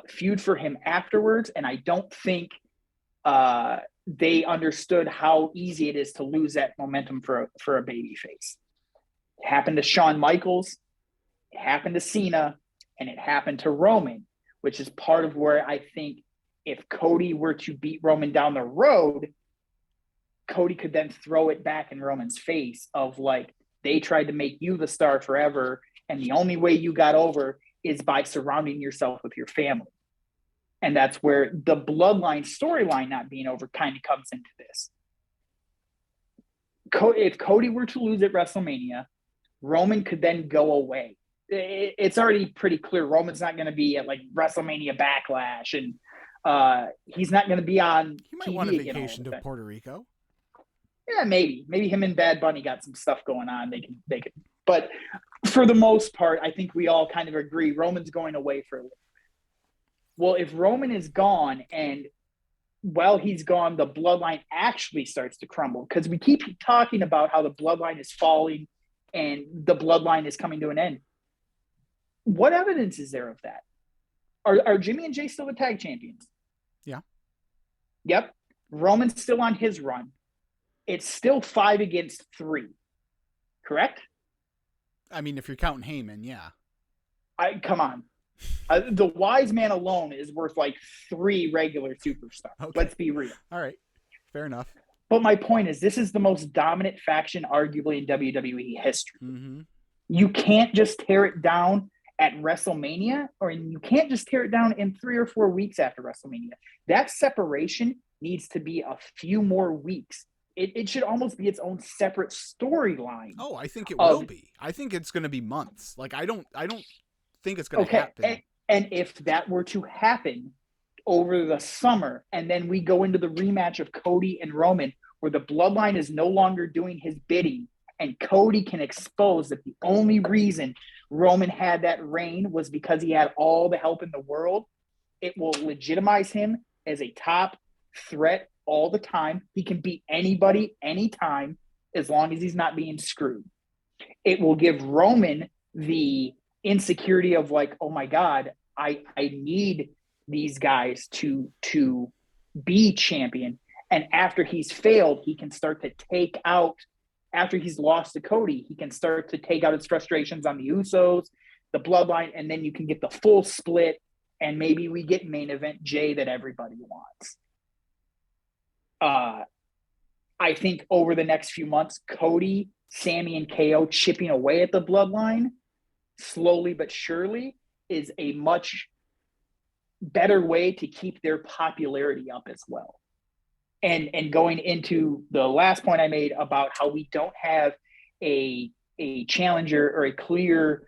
feud for him afterwards. And I don't think they understood how easy it is to lose that momentum for a babyface. It happened to Shawn Michaels, it happened to Cena, and it happened to Roman, which is part of where I think if Cody were to beat Roman down the road, Cody could then throw it back in Roman's face of like, they tried to make you the star forever, and the only way you got over is by surrounding yourself with your family. And that's where the bloodline storyline not being over kind of comes into this. If Cody were to lose at WrestleMania, Roman could then go away. It's already pretty clear Roman's not going to be at like WrestleMania Backlash, and he's not going to be on He might TV want a vacation again to Puerto Rico. Yeah, maybe him and Bad Bunny got some stuff going on. They could, but for the most part, I think we all kind of agree Roman's going away for a little bit. Well, if Roman is gone and while he's gone, the bloodline actually starts to crumble because we keep talking about how the bloodline is falling and the bloodline is coming to an end. What evidence is there of that? Are Jimmy and Jay still the tag champions? Yeah. Yep. Roman's still on his run. It's still 5 against 3, correct? I mean, if you're counting Heyman, yeah. Come on. The wise man alone is worth like 3 regular superstars. Okay. Let's be real. All right. Fair enough. But my point is, this is the most dominant faction arguably in WWE history. Mm-hmm. You can't just tear it down at WrestleMania, or you can't just tear it down in 3 or 4 weeks after WrestleMania. That separation needs to be a few more weeks. It should almost be its own separate storyline. Oh, I think it will be. I think it's going to be months. Like I don't think it's going to happen. And if that were to happen over the summer, and then we go into the rematch of Cody and Roman, where the bloodline is no longer doing his bidding, and Cody can expose that the only reason Roman had that reign was because he had all the help in the world, it will legitimize him as a top threat all the time. He can beat anybody, anytime, as long as he's not being screwed. It will give Roman the insecurity of like, oh my God, I need these guys to be champion. And after he's failed, he can start to take out, after he's lost to Cody, he can start to take out his frustrations on the Usos, the bloodline, and then you can get the full split, and maybe we get main event Jay that everybody wants. I think over the next few months, Cody, Sami, and KO chipping away at the bloodline, slowly but surely, is a much better way to keep their popularity up as well. And going into the last point I made about how we don't have a challenger or a clear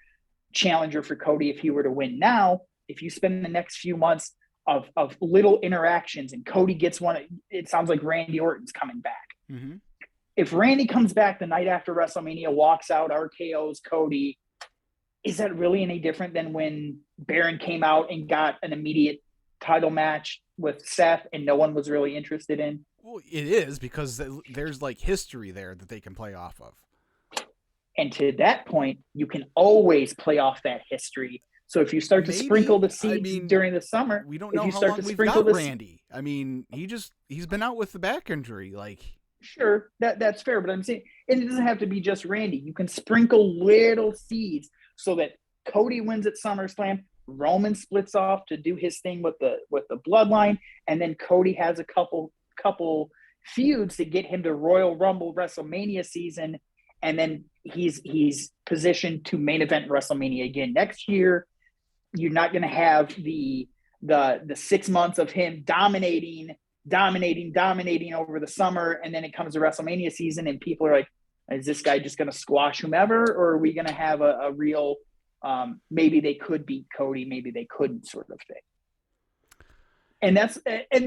challenger for Cody if he were to win now, if you spend the next few months of little interactions and Cody gets one, it sounds like Randy Orton's coming back. Mm-hmm. If Randy comes back the night after WrestleMania, walks out, RKO's Cody, is that really any different than when Baron came out and got an immediate title match with Seth and no one was really interested in? Well, it is, because there's like history there that they can play off of. And to that point, you can always play off that history. So if you start to sprinkle the seeds during the summer, we don't know how long we've got Randy. I mean, he's been out with the back injury. Like, sure, that's fair, but I'm saying, and it doesn't have to be just Randy. You can sprinkle little seeds so that Cody wins at SummerSlam, Roman splits off to do his thing with the bloodline, and then Cody has a couple feuds to get him to Royal Rumble WrestleMania season, and then he's positioned to main event WrestleMania again next year. You're not going to have the 6 months of him dominating over the summer, and then it comes to WrestleMania season, and people are like, is this guy just going to squash whomever, or are we going to have a real maybe they could beat Cody, maybe they couldn't sort of thing? And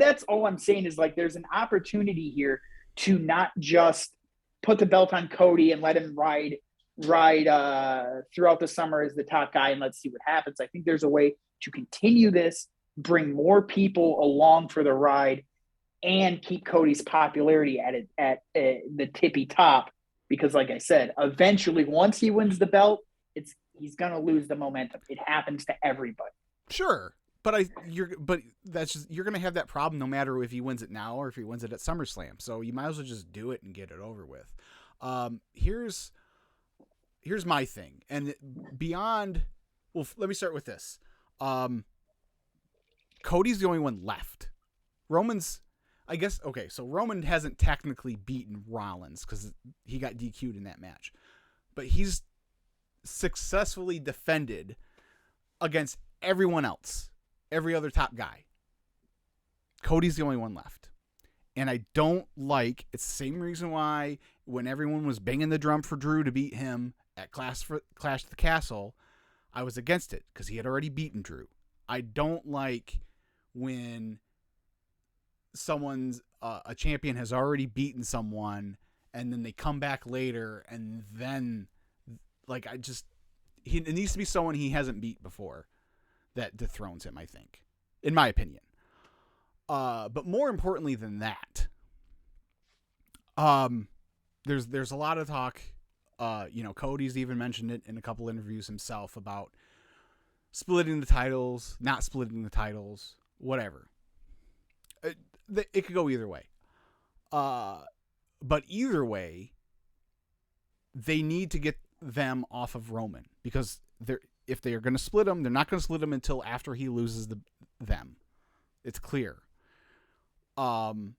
that's all I'm saying is like there's an opportunity here to not just put the belt on Cody and let him ride ride throughout the summer as the top guy, and let's see what happens. I think there's a way to continue this, bring more people along for the ride, and keep Cody's popularity at the tippy top. Because, like I said, eventually, once he wins the belt, he's gonna lose the momentum. It happens to everybody. Sure, but you're gonna have that problem no matter if he wins it now or if he wins it at SummerSlam. So you might as well just do it and get it over with. Here's my thing, and beyond. Well, let me start with this. Cody's the only one left. Roman's, I guess. Okay, so Roman hasn't technically beaten Rollins because he got DQ'd in that match, but he's successfully defended against everyone else, every other top guy. Cody's the only one left. And I don't like, it's the same reason why when everyone was banging the drum for Drew to beat him at Clash at the Castle, I was against it because he had already beaten Drew. I don't like when someone's a champion has already beaten someone and then they come back later and then it needs to be someone he hasn't beat before that dethrones him, I think, in my opinion. But more importantly than that, there's a lot of talk. Cody's even mentioned it in a couple interviews himself about splitting the titles, not splitting the titles, whatever. It could go either way. But either way, they need to get them off of Roman because if they are going to split them, they're not going to split them until after he loses them. It's clear. And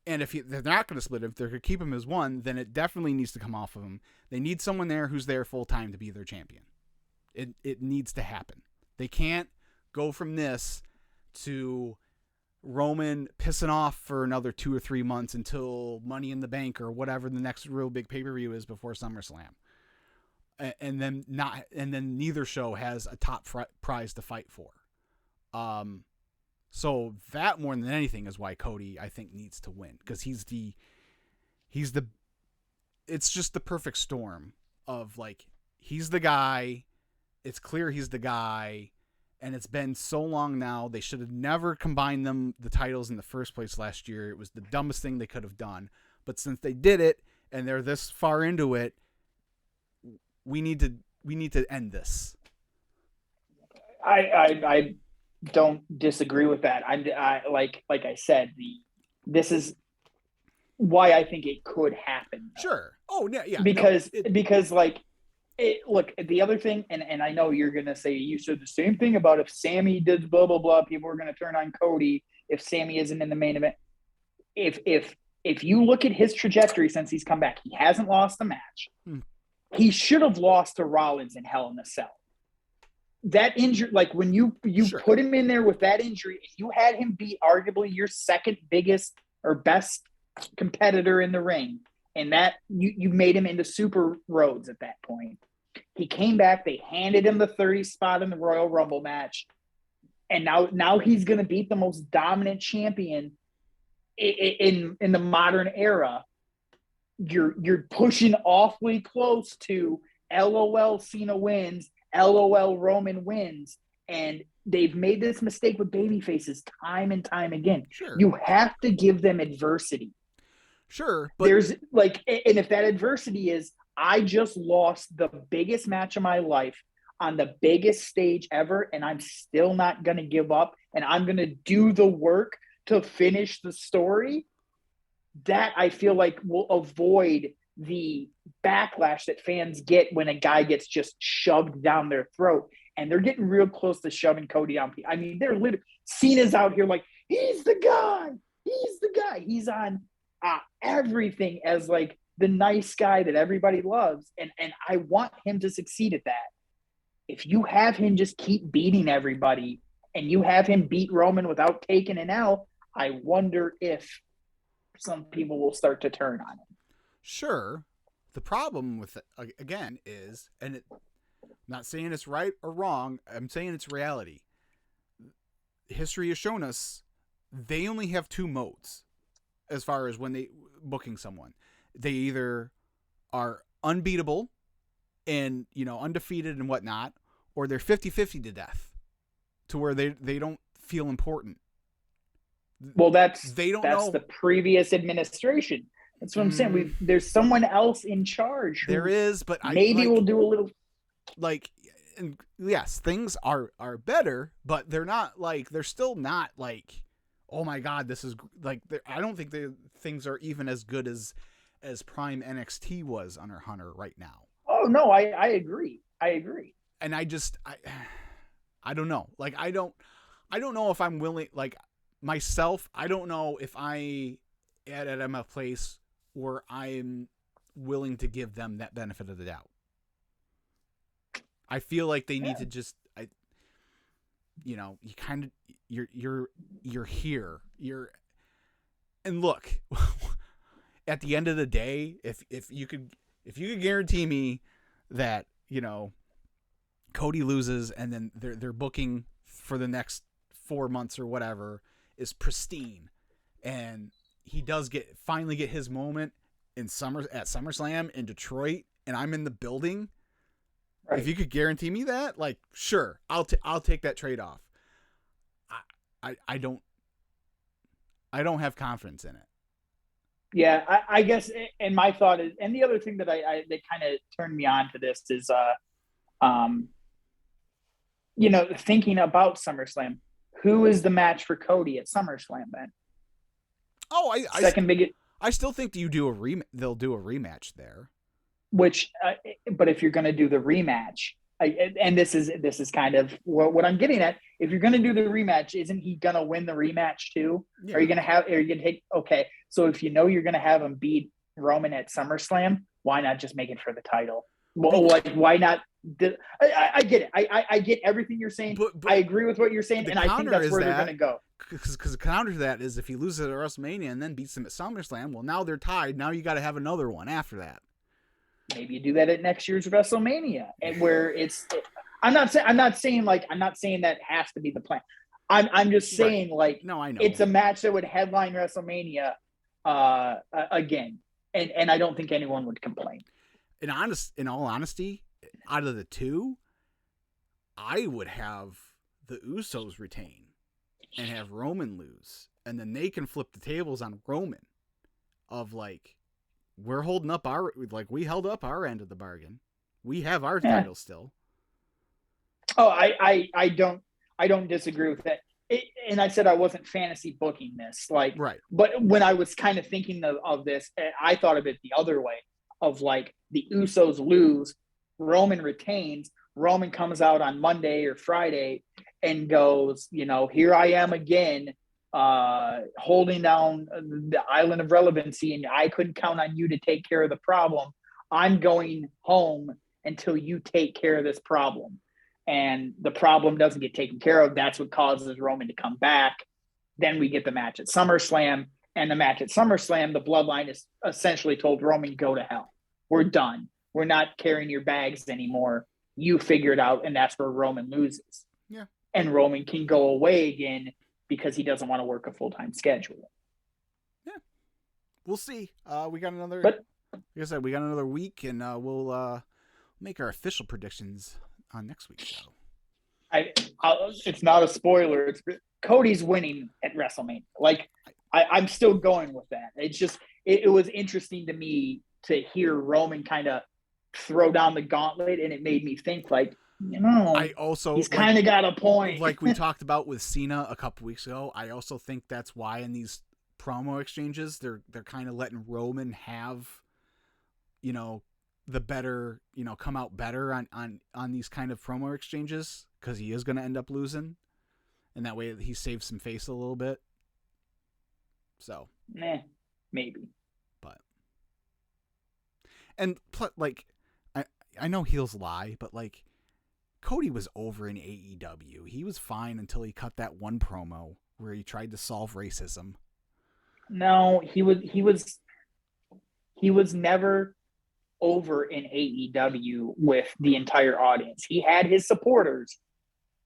if they're not going to split him, if they're going to keep him as one, then it definitely needs to come off of him. They need someone there who's there full time to be their champion. It needs to happen. They can't go from this to Roman pissing off for another 2 or 3 months until Money in the Bank or whatever the next real big pay-per-view is before SummerSlam. And then neither show has a top prize to fight for. So that more than anything is why Cody, I think, needs to win because it's just the perfect storm of he's the guy. It's clear he's the guy, and it's been so long now. They should have never combined the titles in the first place last year. It was the dumbest thing they could have done. But since they did it and they're this far into it, we need to end this. I don't disagree with that. Like I said, this is why I think it could happen. Sure. Oh yeah. Because look, the other thing, and I know you're gonna say you said the same thing about if Sami did blah blah blah, people are gonna turn on Cody if Sami isn't in the main event. If you look at his trajectory since he's come back, he hasn't lost a match. He should have lost to Rollins in Hell in a Cell. That injury, when you sure. Put him in there with that injury, if you had him beat arguably your second biggest or best competitor in the ring, and that you made him into Super Rhodes at that point. He came back, they handed him the 30 spot in the Royal Rumble match, and now he's going to beat the most dominant champion in the modern era. You're pushing awfully close to LOL Cena wins, LOL Roman wins, and they've made this mistake with baby faces time and time again. Sure. You have to give them adversity. Sure, but there's and if that adversity is I just lost the biggest match of my life on the biggest stage ever, and I'm still not going to give up, and I'm going to do the work to finish the story, that I feel like will avoid the backlash that fans get when a guy gets just shoved down their throat. And they're getting real close to shoving Cody down. I mean, they're literally, Cena's out here he's the guy. He's the guy. He's on everything as the nice guy that everybody loves. And I want him to succeed at that. If you have him just keep beating everybody and you have him beat Roman without taking an L, I wonder if some people will start to turn on him. Sure. The problem with it, again, is, and I'm not saying it's right or wrong, I'm saying it's reality. History has shown us they only have 2 modes as far as when they booking someone. They either are unbeatable and, undefeated and whatnot, or they're 50-50 to death to where they don't feel important. Well, that's know. the previous administration. That's what I'm saying. There's someone else in charge. There is, but we'll do a little. Like, and yes, things are better, but they're still not like, oh my God, this is like, I don't think things are even as good as prime NXT was under Hunter right now. Oh no, I agree. And I don't know. Like, I don't know if I'm willing, like myself, I don't know if I'm at a place where I'm willing to give them that benefit of the doubt. I feel like they need to just, you kind of, you're here. And look, at the end of the day, if you could guarantee me that, Cody loses and then their booking for the next 4 months or whatever is pristine, and he does finally get his moment at SummerSlam in Detroit, and I'm in the building. Right. If you could guarantee me that, like, sure, I'll take that trade off. I don't have confidence in it. Yeah, I guess, and my thought is, and the other thing that that kind of turned me on to this is, thinking about SummerSlam, who is the match for Cody at SummerSlam then? Oh, I still think they'll do a rematch there. Which, but if you're going to do the rematch, and this is kind of what I'm getting at. If you're going to do the rematch, isn't he going to win the rematch too? Yeah. Are you going to take? Okay, so if you're going to have him beat Roman at SummerSlam, why not just make it for the title? Well, like, why not? I get it. I get everything you're saying. But I agree with what you're saying, and I think that's where they're going to go. Because the counter to that is, if he loses at WrestleMania and then beats him at SummerSlam, well, now they're tied. Now you got to have another one after that. Maybe you do that at next year's WrestleMania, and where I'm not saying that has to be the plan. I'm just saying, right. Like, no, I know it's a match that would headline WrestleMania again, and I don't think anyone would complain. In all honesty, out of the two, I would have the Usos retain and have Roman lose, and then they can flip the tables on Roman of, like, we're holding up we held up our end of the bargain. We have our title still. Oh, I don't disagree with that. And I said I wasn't fantasy booking this, like, right. But when I was kind of thinking of this, I thought of it the other way, of like, the Usos lose, Roman retains, Roman comes out on Monday or Friday and goes, here I am again, holding down the island of relevancy, and I couldn't count on you to take care of the problem. I'm going home until you take care of this problem. And the problem doesn't get taken care of. That's what causes Roman to come back. Then we get the match at SummerSlam, and the match at SummerSlam, the Bloodline is essentially told Roman, go to hell. We're done. We're not carrying your bags anymore. You figure it out. And that's where Roman loses. Yeah. And Roman can go away again because he doesn't want to work a full-time schedule. Yeah. We'll see. We got another, like I said, we got another week, and we'll make our official predictions on next week's show. It's not a spoiler. Cody's winning at WrestleMania. Like, I'm still going with that. It's just, it was interesting to me to hear Roman kind of throw down the gauntlet, and it made me think, like, he's kind of got a point. Like we talked about with Cena a couple weeks ago, I also think that's why in these promo exchanges, they're kind of letting Roman have, the better, come out better on these kind of promo exchanges, because he is going to end up losing, and that way he saves some face a little bit. So, maybe. But, and like, I know heels lie, but like, Cody was over in AEW. He was fine until he cut that one promo where he tried to solve racism. No, he was never over in AEW with the entire audience. He had his supporters,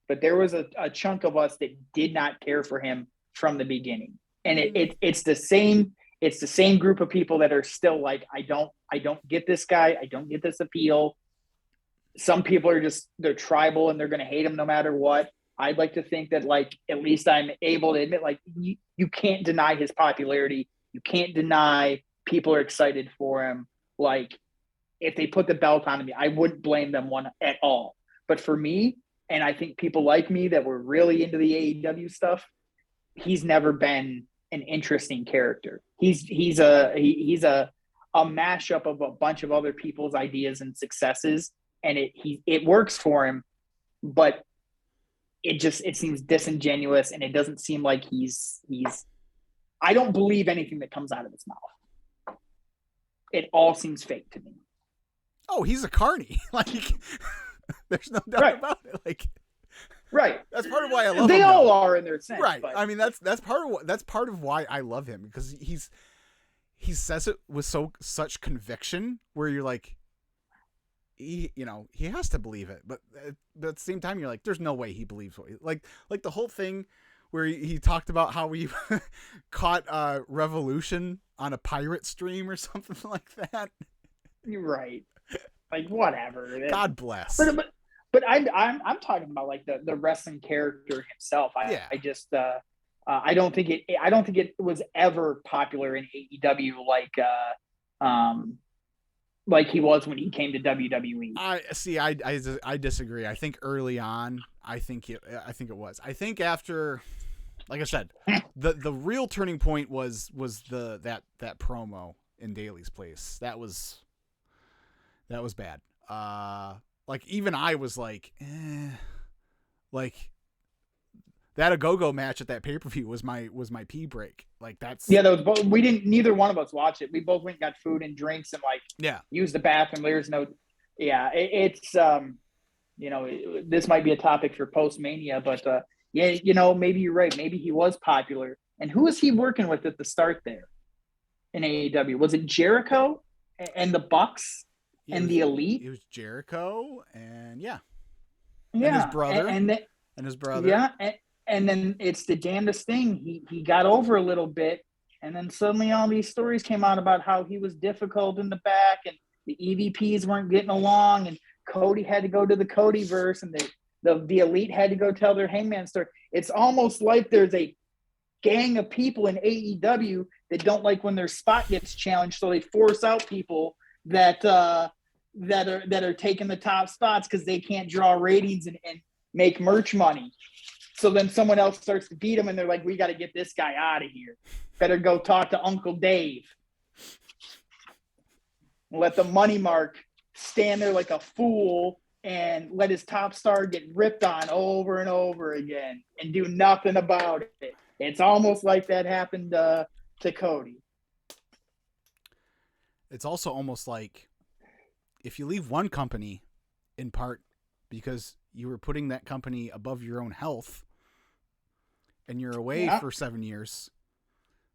but there was a chunk of us that did not care for him from the beginning. And it's the same group of people that are still like, I don't get this guy. I don't get this appeal. some people are they're tribal and they're going to hate him no matter what. I'd like to think that, like, at least I'm able to admit, like, you can't deny his popularity. You can't deny people are excited for him. Like, if they put the belt on me, I wouldn't blame them one at all. But for me, and I think people like me that were really into the AEW stuff, he's never been an interesting character. He's a mashup of a bunch of other people's ideas and successes, and it works for him, but it seems disingenuous, and it doesn't seem like he's I don't believe anything that comes out of his mouth. It all seems fake to me. Oh, he's a carny. Like, there's no doubt about it. Like, right. That's part of why I love him. They all are in their sense. Right. But... I mean, that's part of why I love him, because he says it with such conviction, where you're like, he has to believe it, but at the same time, you're like, there's no way he believes what like the whole thing where he talked about how he caught Revolution on a pirate stream or something like that. You're right. Like, whatever. God bless. But I'm talking about, like, the wrestling character himself. I just I don't think it was ever popular in AEW like he was when he came to WWE. I disagree. I think early on, I think it was. I think after, like I said, the real turning point was that promo in Daly's place. That was bad. Like, even I was like, like, that A-Go-Go match at that pay-per-view was my pee break. Like, that's... Yeah, that was neither one of us watched it. We both went and got food and drinks and, like, used the bathroom. There's no... Yeah, it's, this might be a topic for post-Mania, but, maybe you're right. Maybe he was popular. And who was he working with at the start there in AEW? Was it Jericho and the Bucks and the Elite? It was Jericho and, and his brother. And his brother. Yeah, and then it's the damnedest thing. He got over a little bit, and then suddenly all these stories came out about how he was difficult in the back, and the EVPs weren't getting along, and Cody had to go to the Codyverse, and the Elite had to go tell their Hangman story. It's almost like there's a gang of people in AEW that don't like when their spot gets challenged, so they force out people that are taking the top spots because they can't draw ratings and make merch money. So then someone else starts to beat them, and they're like, we got to get this guy out of here. Better go talk to Uncle Dave. Let the money mark stand there like a fool and let his top star get ripped on over and over again and do nothing about it. It's almost like that happened to Cody. It's also almost like if you leave one company in part because you were putting that company above your own health and you're away for 7 years,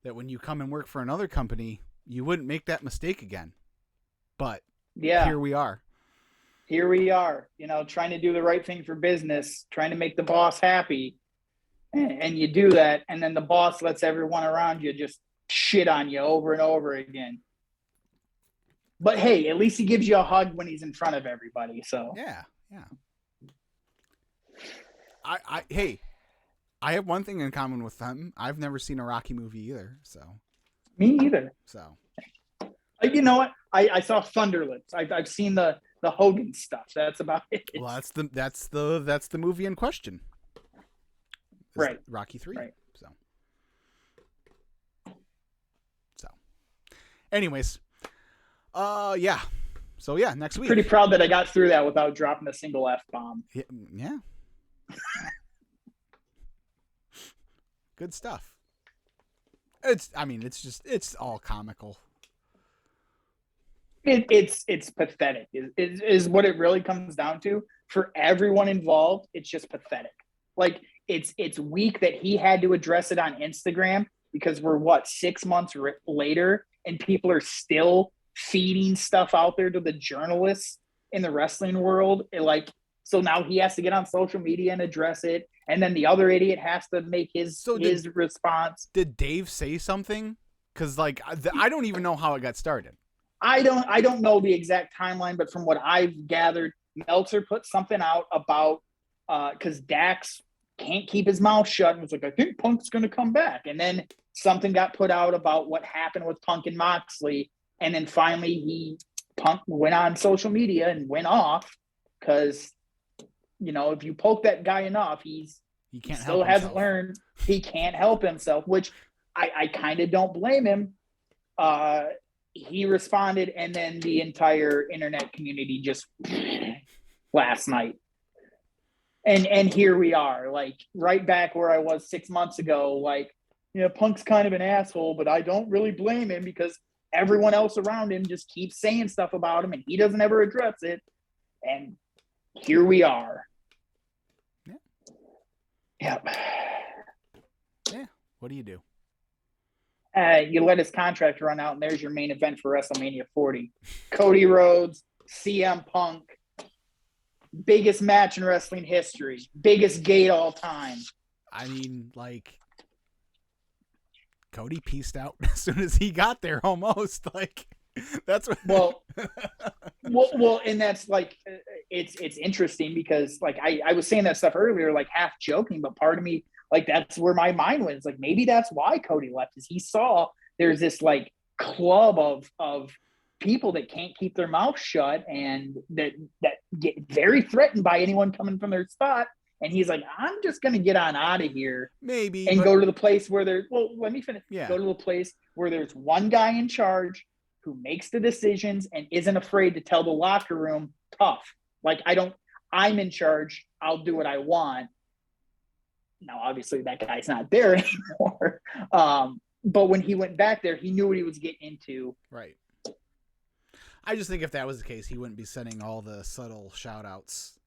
that when you come and work for another company, you wouldn't make that mistake again. But here we are. Here we are, trying to do the right thing for business, trying to make the boss happy. And you do that, and then the boss lets everyone around you just shit on you over and over again. But hey, at least he gives you a hug when he's in front of everybody. So yeah. I have one thing in common with them. I've never seen a Rocky movie either. So me either. So you know what? I saw Thunderlips. I've seen the Hogan stuff. That's about it. Well, that's the movie in question. Right. Rocky 3. Right. So anyways, yeah. So yeah, next week. Pretty proud that I got through that without dropping a single F-bomb. Yeah. Good stuff. It's all comical. It's pathetic. Is what it really comes down to. For everyone involved, it's just pathetic. Like, it's weak that he had to address it on Instagram because we're 6 months later and people are still feeding stuff out there to the journalists in the wrestling world. So now he has to get on social media and address it. And then the other idiot has to make his response. Did Dave say something? Because I don't even know how it got started. I don't know the exact timeline, but from what I've gathered, Meltzer put something out about because Dax can't keep his mouth shut and was like, I think Punk's going to come back. And then something got put out about what happened with Punk and Moxley. And then finally Punk went on social media and went off because, you know, if you poke that guy enough, he still hasn't learned. He can't help himself, which I kind of don't blame him. He responded, and then the entire internet community just last night. And here we are, like right back where I was 6 months ago. Like, you know, Punk's kind of an asshole, but I don't really blame him because everyone else around him just keeps saying stuff about him and he doesn't ever address it. And here we are. Yeah. Yeah. What do you do? You let his contract run out, and there's your main event for WrestleMania 40. Cody Rhodes, CM Punk. Biggest match in wrestling history. Biggest gate all time. I mean, like, Cody pieced out as soon as he got there almost. Like, that's what... Well, and that's like, it's interesting because, like, I was saying that stuff earlier, like, half joking, but part of me, like, that's where my mind went. It's like, maybe that's why Cody left, is he saw there's this, like, club of people that can't keep their mouth shut and that get very threatened by anyone coming from their spot. And he's like, I'm just going to get on out of here. Maybe. And go to the place where there's, well, let me finish. Yeah. Go to the place where there's one guy in charge who makes the decisions and isn't afraid to tell the locker room, tough. Like, I'm in charge. I'll do what I want. Now, obviously that guy's not there anymore. But when he went back there, he knew what he was getting into. Right. I just think if that was the case, he wouldn't be sending all the subtle shout outs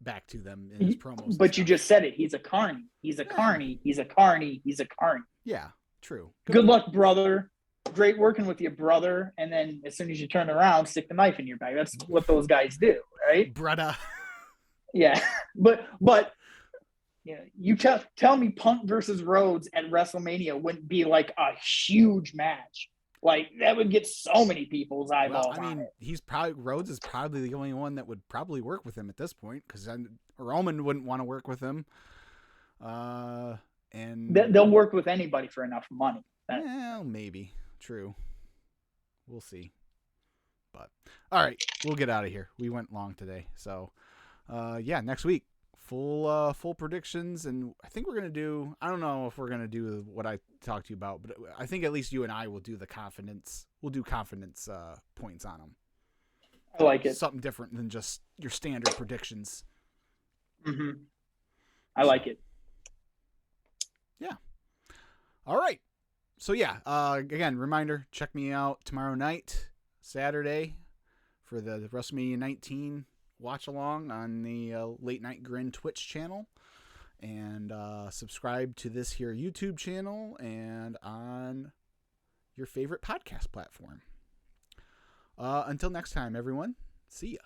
back to them in his promos. But you just said it. He's a carny. He's a carny. He's a carny. He's a carny. Yeah, true. Good luck, brother. Great working with you, brother. And then as soon as you turn around, stick the knife in your back. That's what those guys do, right? Brother. Yeah. But yeah, you tell me Punk versus Rhodes at WrestleMania wouldn't be like a huge match. Like, that would get so many people's eyeballs. Well, I mean, Rhodes is probably the only one that would probably work with him at this point, because Roman wouldn't want to work with him. And they'll work with anybody for enough money. Well, maybe. True. We'll see. But all right, we'll get out of here. We went long today, so next week full predictions, and I think we're gonna do. I don't know if we're gonna do what I talked to you about, but I think at least you and I will do the confidence. We'll do confidence points on them. I like it. Something different than just your standard predictions. Mm-hmm. I like it. Yeah. All right. So yeah. Again, reminder: check me out tomorrow night, Saturday, for the WrestleMania 19 watch along on the Late Night Grin Twitch channel, and subscribe to this here YouTube channel and on your favorite podcast platform. Until next time, everyone, see ya.